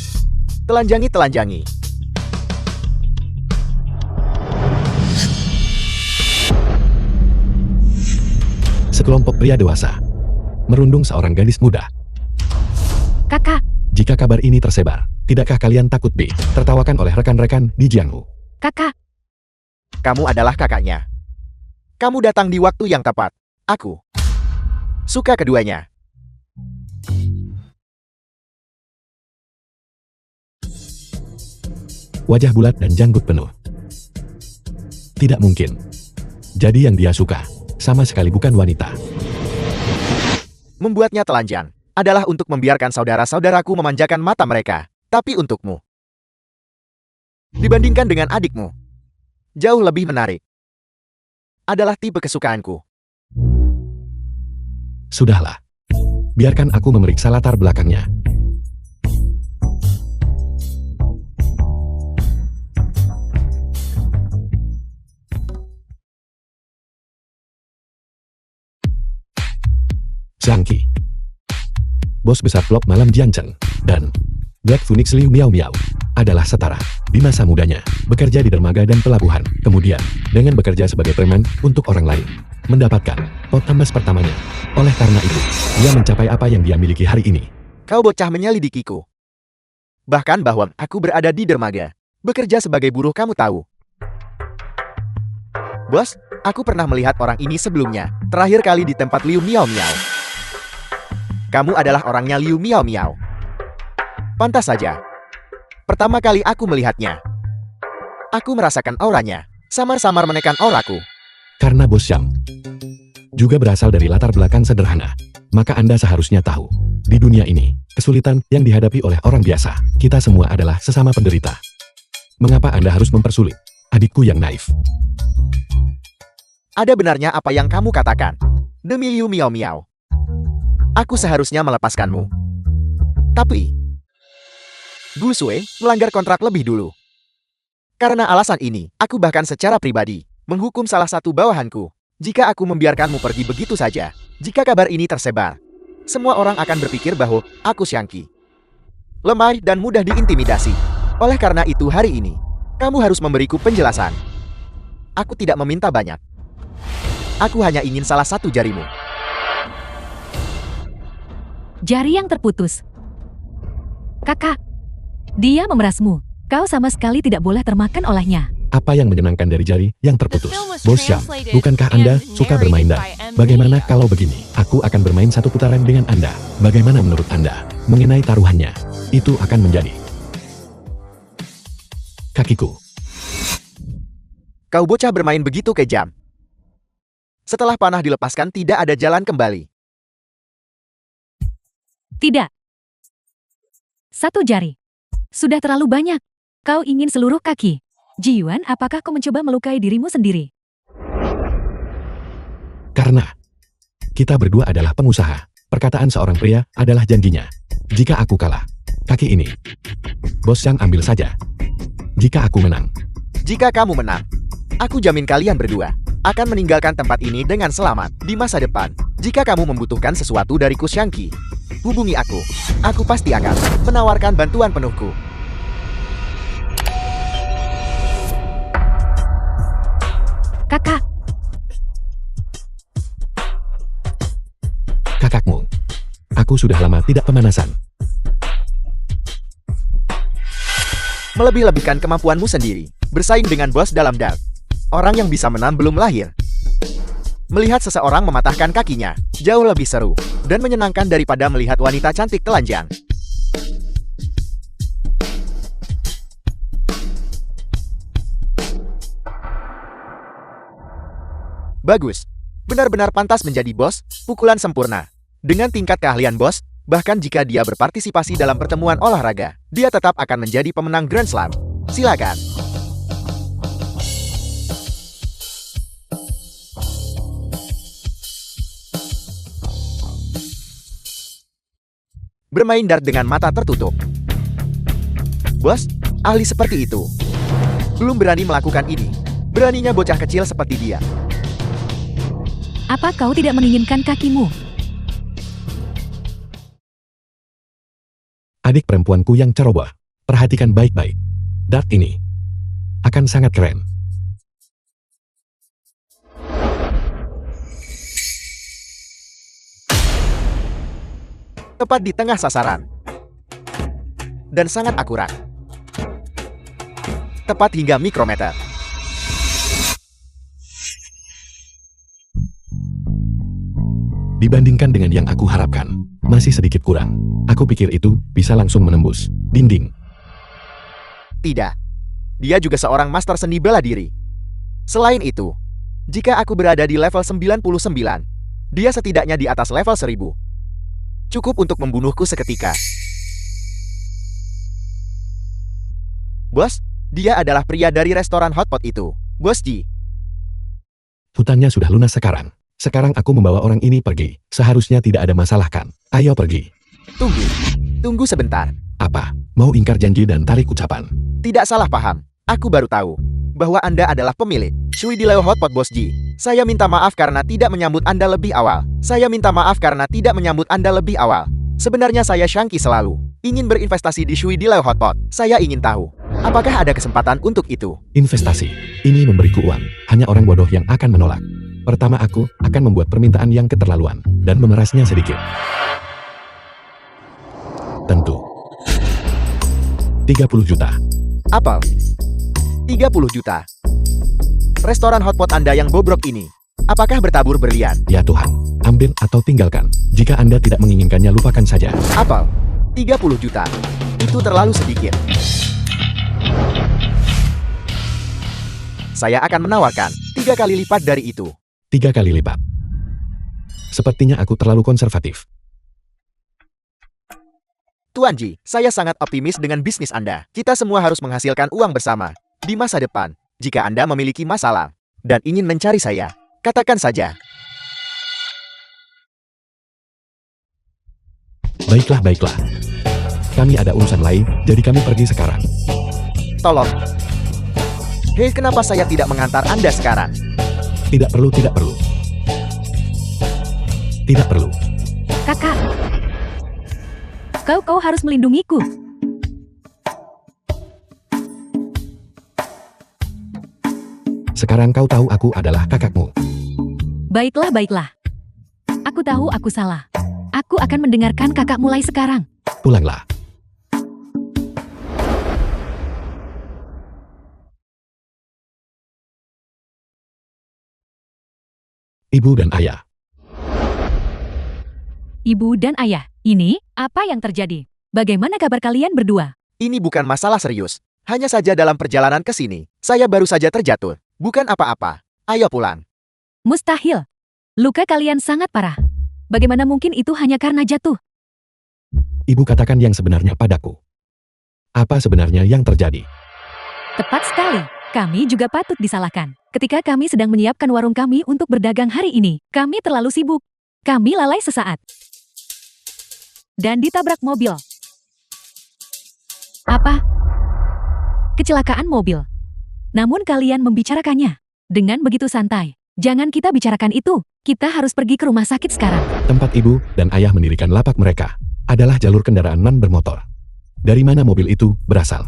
Sekelompok pria dewasa merundung seorang gadis muda. Kakak, Jika kabar ini tersebar, tidakkah kalian takut tertawakan oleh rekan-rekan di Jianghu? kakak, Kamu adalah kakaknya. Kamu datang di waktu yang tepat. Aku suka keduanya. Wajah bulat dan janggut penuh. Tidak mungkin. Jadi yang dia suka, sama sekali bukan wanita. Membuatnya telanjang adalah untuk membiarkan saudara-saudaraku memanjakan mata mereka. Tapi untukmu, dibandingkan dengan adikmu, jauh lebih menarik. Adalah tipe kesukaanku. Sudahlah. Biarkan aku memeriksa latar belakangnya. Zhang Qi, bos besar klub malam Jiangchen, dan Black Phoenix Liu Miao Miao adalah setara. Di masa mudanya, bekerja di dermaga dan pelabuhan, kemudian dengan bekerja sebagai preman untuk orang lain, mendapatkan pot emas pertamanya. Oleh karena itu, dia mencapai apa yang dia miliki hari ini. Kau bocah menyelidikiku. Bahkan bahwa aku berada di dermaga, bekerja sebagai buruh kamu tahu. Bos, aku pernah melihat orang ini sebelumnya, terakhir kali di tempat Liu Miao Miao. Kamu adalah orangnya Liu Miao Miao. Pantas saja. Pertama kali aku melihatnya, aku merasakan auranya, samar-samar menekan auraku. Karena Bos Syam juga berasal dari latar belakang sederhana, maka Anda seharusnya tahu, di dunia ini, kesulitan yang dihadapi oleh orang biasa, kita semua adalah sesama penderita. Mengapa Anda harus mempersulit adikku yang naif? Ada benarnya apa yang kamu katakan. Demi Liu Miao Miao, aku seharusnya melepaskanmu. Tapi Gu Sui melanggar kontrak lebih dulu. Karena alasan ini, aku bahkan secara pribadi menghukum salah satu bawahanku. Jika aku membiarkanmu pergi begitu saja, jika kabar ini tersebar, semua orang akan berpikir bahwa aku Zhang Qi lemah dan mudah diintimidasi. Oleh karena itu hari ini, kamu harus memberiku penjelasan. Aku tidak meminta banyak. Aku hanya ingin salah satu jarimu. jari yang terputus. Kakak, dia memerasmu. Kau sama sekali tidak boleh termakan olehnya. Apa yang menyenangkan dari jari yang The terputus? film was Bos Syam, translated bukankah Anda and suka bermain narrated dart? by M. Bagaimana Media. kalau begini? Aku akan bermain satu putaran dengan Anda. Bagaimana menurut Anda? Mengenai taruhannya, itu akan menjadi kakiku. Kau bocah bermain begitu kejam. Setelah panah dilepaskan tidak ada jalan kembali. Tidak. Satu jari. Sudah terlalu banyak. Kau ingin seluruh kaki. Ji Yuan, apakah kau mencoba melukai dirimu sendiri? Karena kita berdua adalah pengusaha. Perkataan seorang pria adalah janjinya. Jika aku kalah, kaki ini, Bos Yang ambil saja. Jika aku menang, Jika kamu menang, aku jamin kalian berdua akan meninggalkan tempat ini dengan selamat di masa depan. Jika kamu membutuhkan sesuatu dari Kusyangki, hubungi aku. Aku pasti akan menawarkan bantuan penuhku. Kakak, kakakmu. Aku sudah lama tidak pemanasan. Melebih-lebihkan kemampuanmu sendiri, bersaing dengan bos dalam dark. Orang yang bisa menang belum lahir. Melihat seseorang mematahkan kakinya, jauh lebih seru dan menyenangkan daripada melihat wanita cantik telanjang. Bagus. Benar-benar pantas menjadi bos, pukulan sempurna. Dengan tingkat keahlian bos, bahkan jika dia berpartisipasi dalam pertemuan olahraga, dia tetap akan menjadi pemenang Grand Slam. Silakan. Bermain dart dengan mata tertutup. Bos, ahli seperti itu belum berani melakukan ini. Beraninya bocah kecil seperti dia. apa kau tidak menginginkan kakimu? Adik perempuanku yang ceroboh. Perhatikan baik-baik. Dart ini akan sangat keren. Tepat di tengah sasaran. Dan sangat akurat. Tepat hingga mikrometer. Dibandingkan dengan yang aku harapkan, masih sedikit kurang. Aku pikir itu bisa langsung menembus dinding. Tidak. Dia juga seorang master seni bela diri. Selain itu, jika aku berada di level 99, dia setidaknya di atas level 1000. Cukup untuk membunuhku seketika. Bos, dia adalah pria dari restoran hotpot itu. Bos Ji. Hutannya sudah lunas sekarang. Sekarang aku membawa orang ini pergi. Seharusnya tidak ada masalah kan? Ayo pergi. Tunggu. Tunggu sebentar. Apa? Mau ingkar janji dan tarik ucapan? Tidak salah paham. Aku baru tahu bahwa Anda adalah pemilik Shui di Leo Hotpot Bos Ji. Saya minta maaf karena tidak menyambut Anda lebih awal. Saya minta maaf karena tidak menyambut Anda lebih awal. Sebenarnya saya Shangki selalu ingin berinvestasi di Shui di Leo Hotpot. Saya ingin tahu, apakah ada kesempatan untuk itu? Investasi. Ini memberiku uang. Hanya orang bodoh yang akan menolak. Pertama aku akan membuat permintaan yang keterlaluan dan memerasnya sedikit. Tentu. 30 juta. Apel. 30 juta. Restoran hotpot Anda yang bobrok ini, apakah bertabur berlian? Ya Tuhan, ambil atau tinggalkan. Jika Anda tidak menginginkannya, lupakan saja. Apel. 30 juta. Itu terlalu sedikit. Saya akan menawarkan 3 kali lipat dari itu. 3 kali lipat. Sepertinya aku terlalu konservatif. Tuan Ji, saya sangat optimis dengan bisnis Anda. Kita semua harus menghasilkan uang bersama di masa depan. Jika Anda memiliki masalah dan ingin mencari saya, katakan saja. Baiklah, baiklah. Kami ada urusan lain, jadi kami pergi sekarang. Tolong. Hei, kenapa saya tidak mengantar Anda sekarang? Tidak perlu, tidak perlu. Tidak perlu. Kakak, kau harus melindungiku. Sekarang kau tahu aku adalah kakakmu. Baiklah, baiklah. Aku tahu aku salah. Aku akan mendengarkan kakak mulai sekarang. Pulanglah. Ibu dan ayah. Ibu dan ayah, ini apa yang terjadi? Bagaimana kabar kalian berdua? Ini bukan masalah serius. Hanya saja dalam perjalanan ke sini, saya baru saja terjatuh. Bukan apa-apa. Ayo pulang. Mustahil. Luka kalian sangat parah. Bagaimana mungkin itu hanya karena jatuh? Ibu katakan yang sebenarnya padaku. Apa sebenarnya yang terjadi? Tepat sekali. Kami juga patut disalahkan. Ketika kami sedang menyiapkan warung kami untuk berdagang hari ini, kami terlalu sibuk. Kami lalai sesaat. Dan ditabrak mobil. Apa? Kecelakaan mobil. Namun kalian membicarakannya dengan begitu santai. Jangan kita bicarakan itu. Kita harus pergi ke rumah sakit sekarang. Tempat ibu dan ayah mendirikan lapak mereka adalah jalur kendaraan non bermotor. Dari mana mobil itu berasal?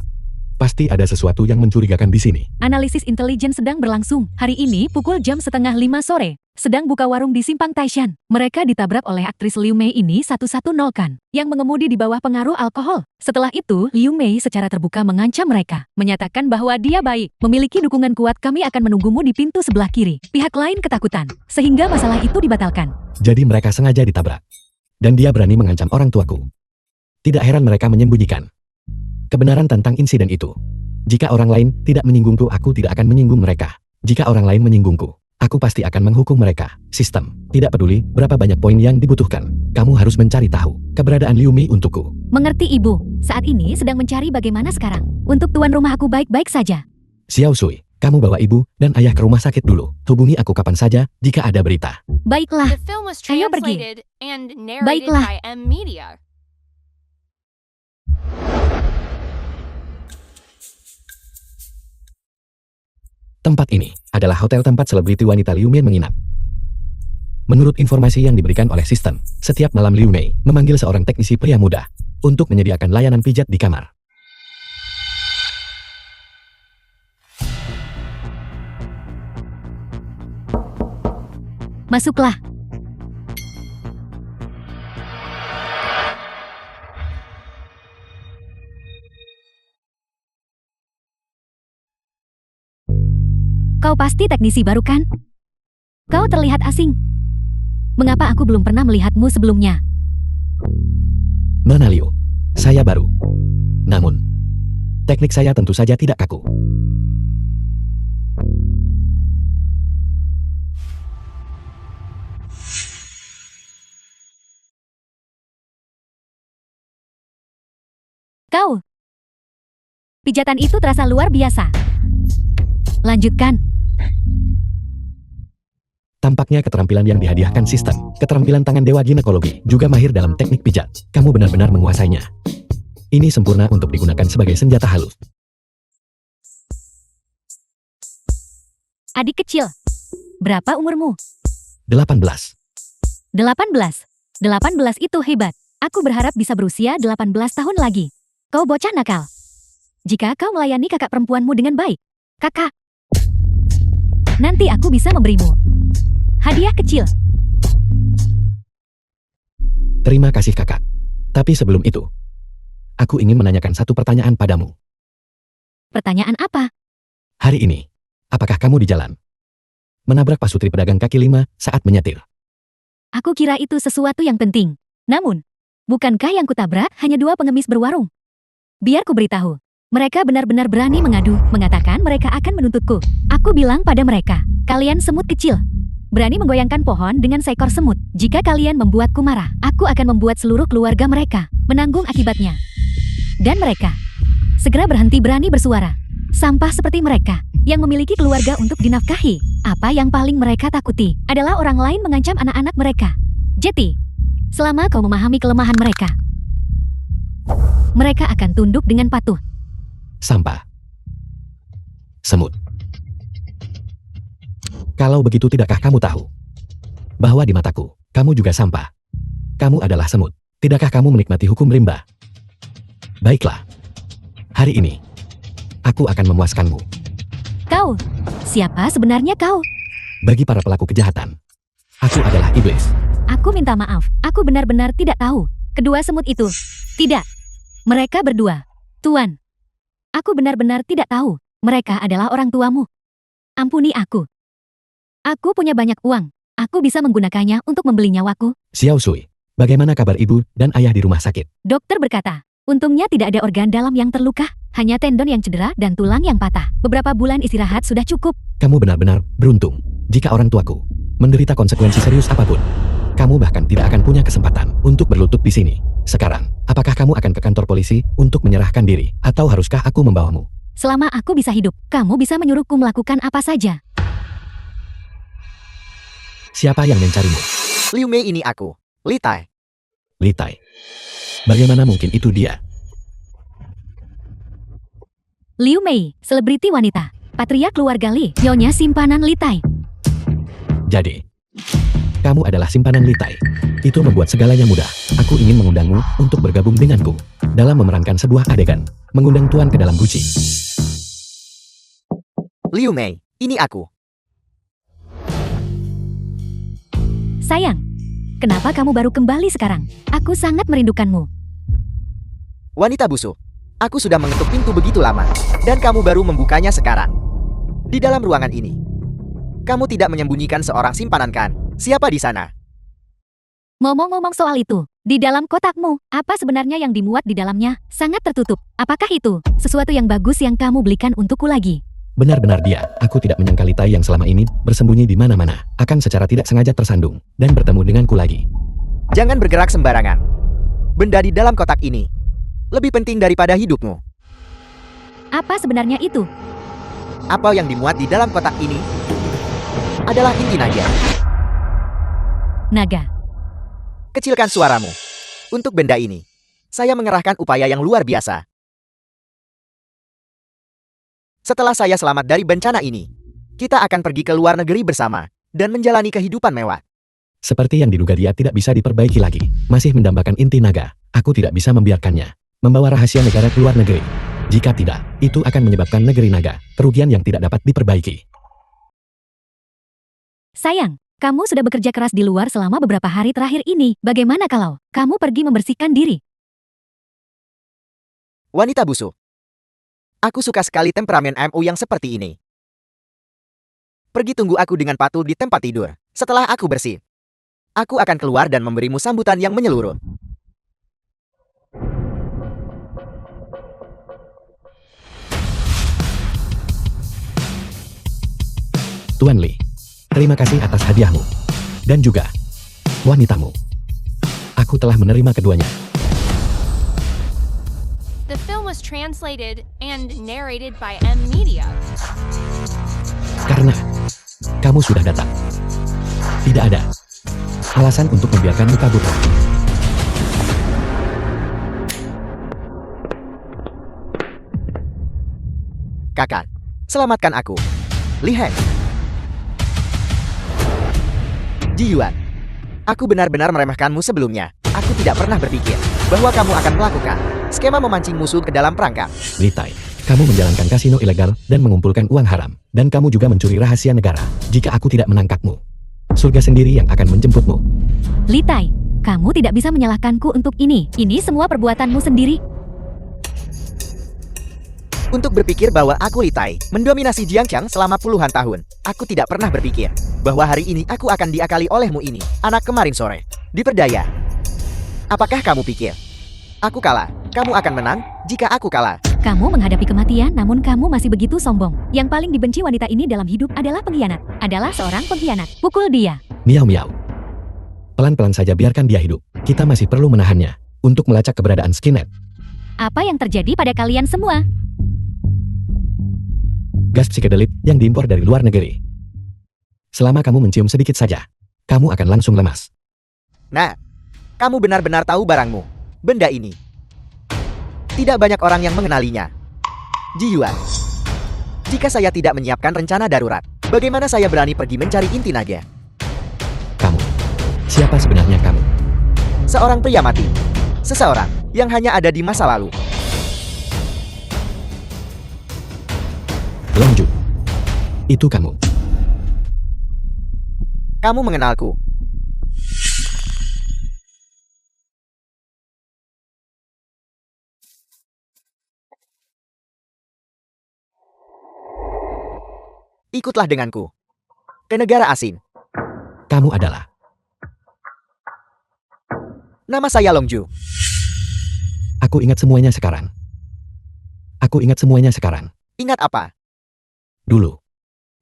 Pasti ada sesuatu yang mencurigakan di sini. Analisis intelijen sedang berlangsung. Hari ini pukul jam 4:30 sore. Sedang buka warung di Simpang Taishan. Mereka ditabrak oleh aktris Liu Mei ini 110-kan, yang mengemudi di bawah pengaruh alkohol. Setelah itu, Liu Mei secara terbuka mengancam mereka, menyatakan bahwa dia baik, memiliki dukungan kuat, kami akan menunggumu di pintu sebelah kiri. Pihak lain ketakutan, sehingga masalah itu dibatalkan. Jadi mereka sengaja ditabrak. Dan dia berani mengancam orang tuaku. Tidak heran mereka menyembunyikan kebenaran tentang insiden itu. Jika orang lain tidak menyinggungku, aku tidak akan menyinggung mereka. Jika orang lain menyinggungku, aku pasti akan menghukum mereka. Sistem, tidak peduli berapa banyak poin yang dibutuhkan. Kamu harus mencari tahu keberadaan Liu Mei untukku. Mengerti ibu, saat ini sedang mencari bagaimana sekarang. Untuk tuan rumah aku baik-baik saja. Xiao Sui, kamu bawa ibu dan ayah ke rumah sakit dulu. Hubungi aku kapan saja jika ada berita. Baiklah, The film was Ayo pergi. translated and narrated Baiklah. by M Media. Tempat ini adalah hotel tempat selebriti wanita Liu Mei menginap. Menurut informasi yang diberikan oleh sistem, setiap malam Liu Mei memanggil seorang teknisi pria muda untuk menyediakan layanan pijat di kamar. masuklah. Kau pasti teknisi baru kan? Kau terlihat asing. Mengapa aku belum pernah melihatmu sebelumnya? Nona Liu, saya baru. Namun, teknik saya tentu saja tidak kaku. Kau. Pijatan itu terasa luar biasa. Lanjutkan. Tampaknya keterampilan yang dihadiahkan sistem, keterampilan tangan dewa ginekologi, juga mahir dalam teknik pijat. Kamu benar-benar menguasainya. Ini sempurna untuk digunakan sebagai senjata halus. Adik kecil. Berapa umurmu? 18. 18. 18 itu hebat. Aku berharap bisa berusia 18 tahun lagi. Kau bocah nakal. Jika kau melayani kakak perempuanmu dengan baik, kakak, nanti aku bisa memberimu hadiah kecil. Terima kasih kakak. Tapi sebelum itu, aku ingin menanyakan satu pertanyaan padamu. Pertanyaan apa? Hari ini, apakah kamu di jalan menabrak pasutri pedagang kaki lima saat menyetir? Aku kira itu sesuatu yang penting. Namun, bukankah yang kutabrak hanya dua pengemis berwarung? Biar ku beritahu. Mereka benar-benar berani mengadu, mengatakan mereka akan menuntutku. Aku bilang pada mereka, kalian semut kecil. Berani menggoyangkan pohon dengan seekor semut. Jika kalian membuatku marah, aku akan membuat seluruh keluarga mereka menanggung akibatnya. Dan mereka segera berhenti berani bersuara. Sampah seperti mereka yang memiliki keluarga untuk dinafkahi. Apa yang paling mereka takuti adalah orang lain mengancam anak-anak mereka. Jeti, selama kau memahami kelemahan mereka, mereka akan tunduk dengan patuh. Sampah. Semut. Kalau begitu, tidakkah kamu tahu bahwa di mataku, kamu juga sampah? Kamu adalah semut. Tidakkah kamu menikmati hukum rimba? Baiklah. Hari ini, aku akan memuaskanmu. Kau, siapa sebenarnya kau? Bagi para pelaku kejahatan, aku adalah iblis. Aku minta maaf, aku benar-benar tidak tahu. Kedua semut itu. Tidak. Mereka berdua. Tuan. Aku benar-benar tidak tahu. Mereka adalah orang tuamu. Ampuni aku. Aku punya banyak uang. Aku bisa menggunakannya untuk membeli nyawaku. Xiao Sui, bagaimana kabar ibu dan ayah di rumah sakit? Dokter berkata, untungnya tidak ada organ dalam yang terluka. Hanya tendon yang cedera dan tulang yang patah. Beberapa bulan istirahat sudah cukup. Kamu benar-benar beruntung. Jika orang tuaku menderita konsekuensi serius apapun, kamu bahkan tidak akan punya kesempatan untuk berlutut di sini. Sekarang, apakah kamu akan ke kantor polisi untuk menyerahkan diri, atau haruskah aku membawamu? Selama aku bisa hidup, kamu bisa menyuruhku melakukan apa saja. Siapa yang mencarimu? Liu Mei ini aku, Li Tai. Li Tai. Bagaimana mungkin itu dia? Liu Mei, selebriti wanita. Patria keluarga Li, nyonya simpanan Li Tai. Jadi, kamu adalah simpanan Li Tai. Itu membuat segalanya mudah. Aku ingin mengundangmu untuk bergabung denganku dalam memerankan sebuah adegan, mengundang tuan ke dalam guci. Liu Mei, ini aku. Sayang, kenapa kamu baru kembali sekarang? Aku sangat merindukanmu. Wanita busuk, aku sudah mengetuk pintu begitu lama, dan kamu baru membukanya sekarang. Di dalam ruangan ini, kamu tidak menyembunyikan seorang simpanan kan? Siapa di sana? Ngomong-ngomong soal itu, di dalam kotakmu, apa sebenarnya yang dimuat di dalamnya? Sangat tertutup. Apakah itu sesuatu yang bagus yang kamu belikan untukku lagi? Benar-benar dia. Aku tidak menyangka Li Tai yang selama ini bersembunyi di mana-mana akan secara tidak sengaja tersandung dan bertemu denganku lagi. Jangan bergerak sembarangan. Benda di dalam kotak ini lebih penting daripada hidupmu. Apa sebenarnya itu? Apa yang dimuat di dalam kotak ini adalah inti naga. Naga. Kecilkan suaramu. Untuk benda ini, saya mengerahkan upaya yang luar biasa. Setelah saya selamat dari bencana ini, kita akan pergi ke luar negeri bersama dan menjalani kehidupan mewah. Seperti yang diduga dia tidak bisa diperbaiki lagi. Masih mendambakan inti naga. Aku tidak bisa membiarkannya membawa rahasia negara ke luar negeri. Jika tidak, itu akan menyebabkan negeri naga kerugian yang tidak dapat diperbaiki. Sayang, kamu sudah bekerja keras di luar selama beberapa hari terakhir ini. Bagaimana kalau kamu pergi membersihkan diri? Wanita busuk. Aku suka sekali temperamen MU yang seperti ini. Pergi tunggu aku dengan patul di tempat tidur. Setelah aku bersih, aku akan keluar dan memberimu sambutan yang menyeluruh. Tuan Li, terima kasih atas hadiahmu. Dan juga wanitamu. Aku telah menerima keduanya. The film was translated and narrated by M Media. Karena kamu sudah datang. Tidak ada alasan untuk membiarkanmu kabur lagi. Kakak, selamatkan aku. Li Heng. Ji Yuan. Aku benar-benar meremehkanmu sebelumnya. Aku tidak pernah berpikir bahwa kamu akan melakukan skema memancing musuh ke dalam perangkap. Li Tai, kamu menjalankan kasino ilegal dan mengumpulkan uang haram. Dan kamu juga mencuri rahasia negara. Jika aku tidak menangkapmu, surga sendiri yang akan menjemputmu. Li Tai, kamu tidak bisa menyalahkanku untuk ini. Ini semua perbuatanmu sendiri. Untuk berpikir bahwa aku Li Tai mendominasi Jiangqiang selama puluhan tahun, aku tidak pernah berpikir bahwa hari ini aku akan diakali olehmu ini, anak kemarin sore. Diperdaya. Apakah kamu pikir aku kalah? Kamu akan menang jika aku kalah. Kamu menghadapi kematian namun kamu masih begitu sombong. Yang paling dibenci wanita ini dalam hidup adalah pengkhianat. Adalah seorang pengkhianat. Pukul dia. Miau miau. Pelan-pelan saja biarkan dia hidup. Kita masih perlu menahannya untuk melacak keberadaan Skynet. Apa yang terjadi pada kalian semua? Gas psikedelik yang diimpor dari luar negeri. Selama kamu mencium sedikit saja, kamu akan langsung lemas. Nah, kamu benar-benar tahu barangmu. Benda ini. Tidak banyak orang yang mengenalinya. Ji Yuan. Jika saya tidak menyiapkan rencana darurat, bagaimana saya berani pergi mencari inti naga? Kamu. Siapa sebenarnya kamu? Seorang pria mati. Seseorang yang hanya ada di masa lalu. Longju. Itu kamu. Kamu mengenalku. Ikutlah denganku ke negara asing. Kamu adalah. Nama saya Longju. Aku ingat semuanya sekarang. Aku ingat semuanya sekarang. Ingat apa? Dulu,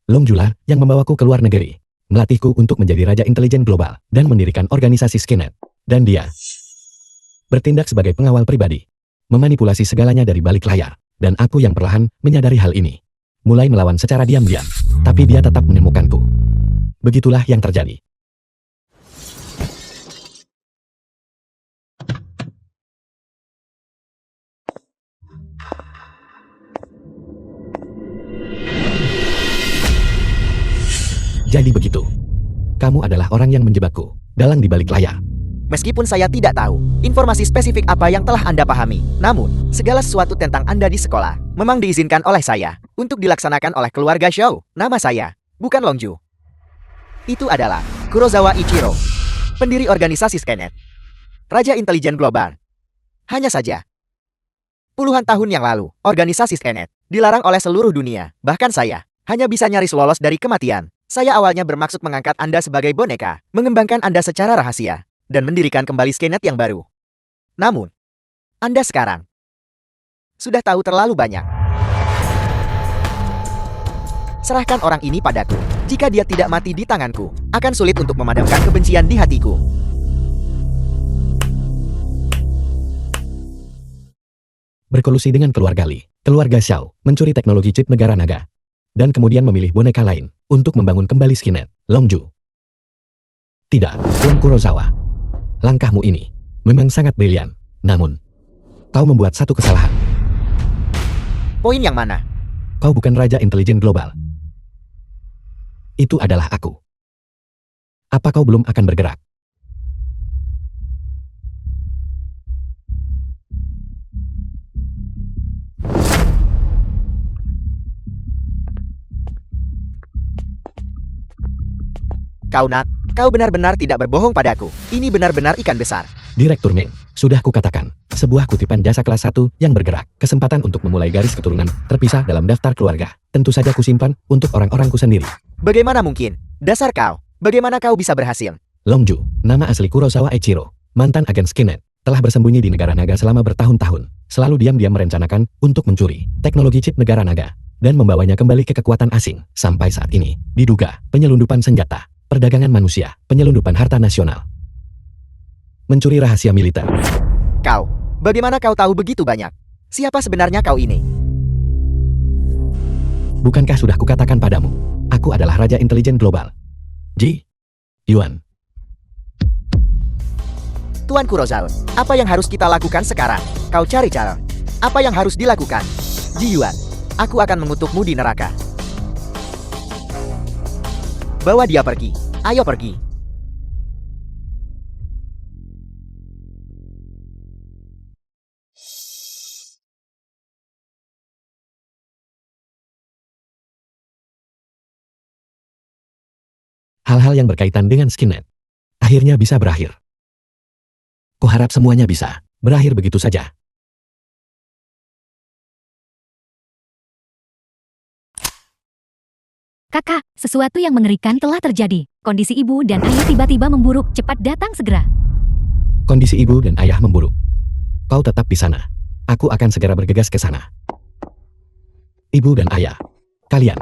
Longjulah yang membawaku ke luar negeri, melatihku untuk menjadi raja intelijen global dan mendirikan organisasi Skynet. Dan dia bertindak sebagai pengawal pribadi, memanipulasi segalanya dari balik layar, Dan aku yang perlahan menyadari hal ini. Mulai melawan secara diam-diam. Tapi dia tetap menemukanku. Begitulah yang terjadi. Jadi begitu. Kamu adalah orang yang menjebakku. Dalang di balik layar. Meskipun saya tidak tahu informasi spesifik apa yang telah Anda pahami, namun segala sesuatu tentang Anda di sekolah memang diizinkan oleh saya untuk dilaksanakan oleh keluarga Shou. Nama saya bukan Longju. Itu adalah Kurosawa Ichiro, pendiri organisasi Skynet, Raja Intelijen Global. Hanya saja, puluhan tahun yang lalu, organisasi Skynet dilarang oleh seluruh dunia. Bahkan saya hanya bisa nyaris lolos dari kematian. Saya awalnya bermaksud mengangkat Anda sebagai boneka, mengembangkan Anda secara rahasia, dan mendirikan kembali Skynet yang baru. Namun, Anda sekarang sudah tahu terlalu banyak. Serahkan orang ini padaku. Jika dia tidak mati di tanganku, akan sulit untuk memadamkan kebencian di hatiku. Berkolusi dengan keluarga Lee, keluarga Xiao mencuri teknologi chip negara naga. Dan kemudian memilih boneka lain untuk membangun kembali Skynet, Longju. Tidak, Tuan Kurosawa. Langkahmu ini memang sangat brilian. Namun, kau membuat satu kesalahan. Poin yang mana? Kau bukan Raja Intelijen Global. Itu adalah aku. Apa kau belum akan bergerak? Kau nak, kau benar-benar tidak berbohong padaku. Ini benar-benar ikan besar. Direktur Meng, sudah kukatakan, sebuah kutipan jasa kelas 1 yang bergerak, kesempatan untuk memulai garis keturunan, terpisah dalam daftar keluarga. Tentu saja kusimpan untuk orang-orangku sendiri. Bagaimana mungkin? Dasar kau, bagaimana kau bisa berhasil? Longju, nama asli Kurosawa Ichiro, mantan agen Skynet, telah bersembunyi di negara naga selama bertahun-tahun, selalu diam-diam merencanakan untuk mencuri teknologi chip negara naga, dan membawanya kembali ke kekuatan asing. Sampai saat ini, diduga penyelundupan senjata, perdagangan manusia, penyelundupan harta nasional, mencuri rahasia militer. Kau, bagaimana kau tahu begitu banyak? Siapa sebenarnya kau ini? Bukankah sudah kukatakan padamu, aku adalah Raja Intelijen Global. Ji Yuan. Tuan Kurosawa, apa yang harus kita lakukan sekarang? Kau cari cara. Apa yang harus dilakukan? Ji Yuan, aku akan mengutukmu di neraka. Bawa dia pergi. Ayo pergi. Hal-hal yang berkaitan dengan Skynet akhirnya bisa berakhir. Kuharap semuanya bisa berakhir begitu saja. Kakak, sesuatu yang mengerikan telah terjadi. Kondisi ibu dan ayah tiba-tiba memburuk. Cepat datang segera. Kondisi ibu dan ayah memburuk. Kau tetap di sana. Aku akan segera bergegas ke sana. Ibu dan ayah, kalian.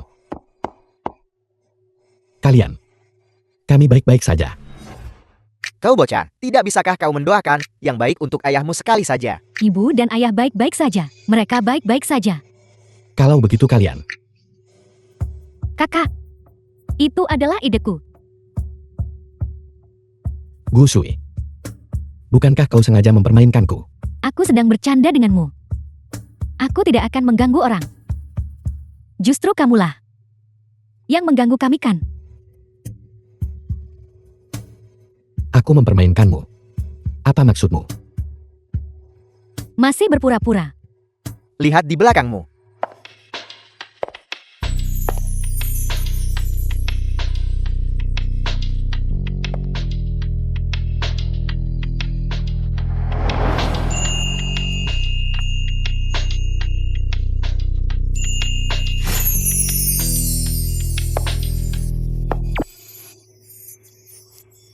Kami baik-baik saja. Kau bocah, tidak bisakah kau mendoakan yang baik untuk ayahmu sekali saja? Ibu dan ayah baik-baik saja. Mereka baik-baik saja. Kalau begitu kalian. Kakak, itu adalah ideku. Gu Sui. Bukankah kau sengaja mempermainkanku? Aku sedang bercanda denganmu. Aku tidak akan mengganggu orang. Justru kamulah yang mengganggu kami kan? Aku mempermainkanmu. Apa maksudmu? Masih berpura-pura. Lihat di belakangmu.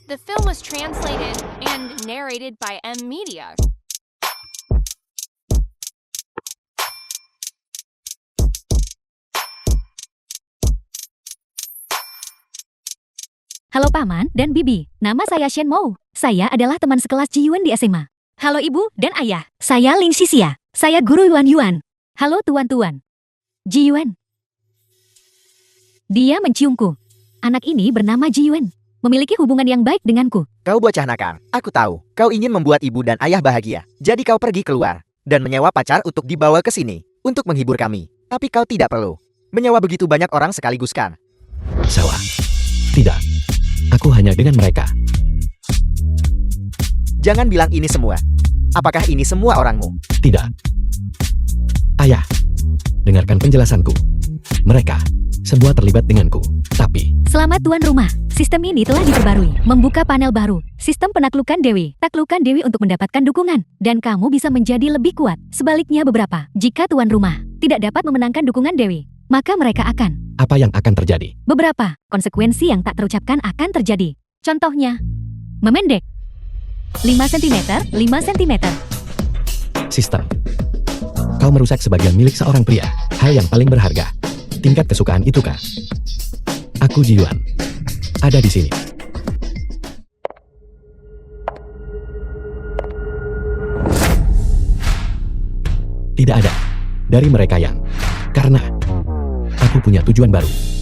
The film was translated and narrated by M Media. Halo Paman dan Bibi, nama saya Shen Mou. Saya adalah teman sekelas Ji Yuan di SMA. Halo Ibu dan Ayah, saya Lin Xixia. Saya guru Yuan Yuan. Halo tuan-tuan. Ji Yuan. Dia menciumku. Anak ini bernama Ji Yuan. Memiliki hubungan yang baik denganku. Kau bocah nakal. Aku tahu. Kau ingin membuat ibu dan ayah bahagia. Jadi kau pergi keluar dan menyewa pacar untuk dibawa ke sini untuk menghibur kami. Tapi kau tidak perlu menyewa begitu banyak orang sekaligus kan? Salah. Tidak. Aku hanya dengan mereka. Jangan bilang ini semua. Apakah ini semua orangmu? Tidak. Ayah, dengarkan penjelasanku. Mereka semua terlibat denganku. Tapi, Selamat tuan rumah. Sistem ini telah diperbarui. Membuka panel baru. Sistem penaklukan Dewi. Taklukkan Dewi untuk mendapatkan dukungan. Dan kamu bisa menjadi lebih kuat. Sebaliknya beberapa. Jika tuan rumah tidak dapat memenangkan dukungan Dewi, maka mereka akan. apa yang akan terjadi? Beberapa konsekuensi yang tak terucapkan akan terjadi. Contohnya, memendek. 5 cm, 5 cm. Sistem. Kau merusak sebagian milik seorang pria. Hal yang paling berharga. Tingkat kesukaan itu kah? Aku Ji Yuan. Ada di sini. Tidak ada dari mereka yang. Karena aku punya tujuan baru.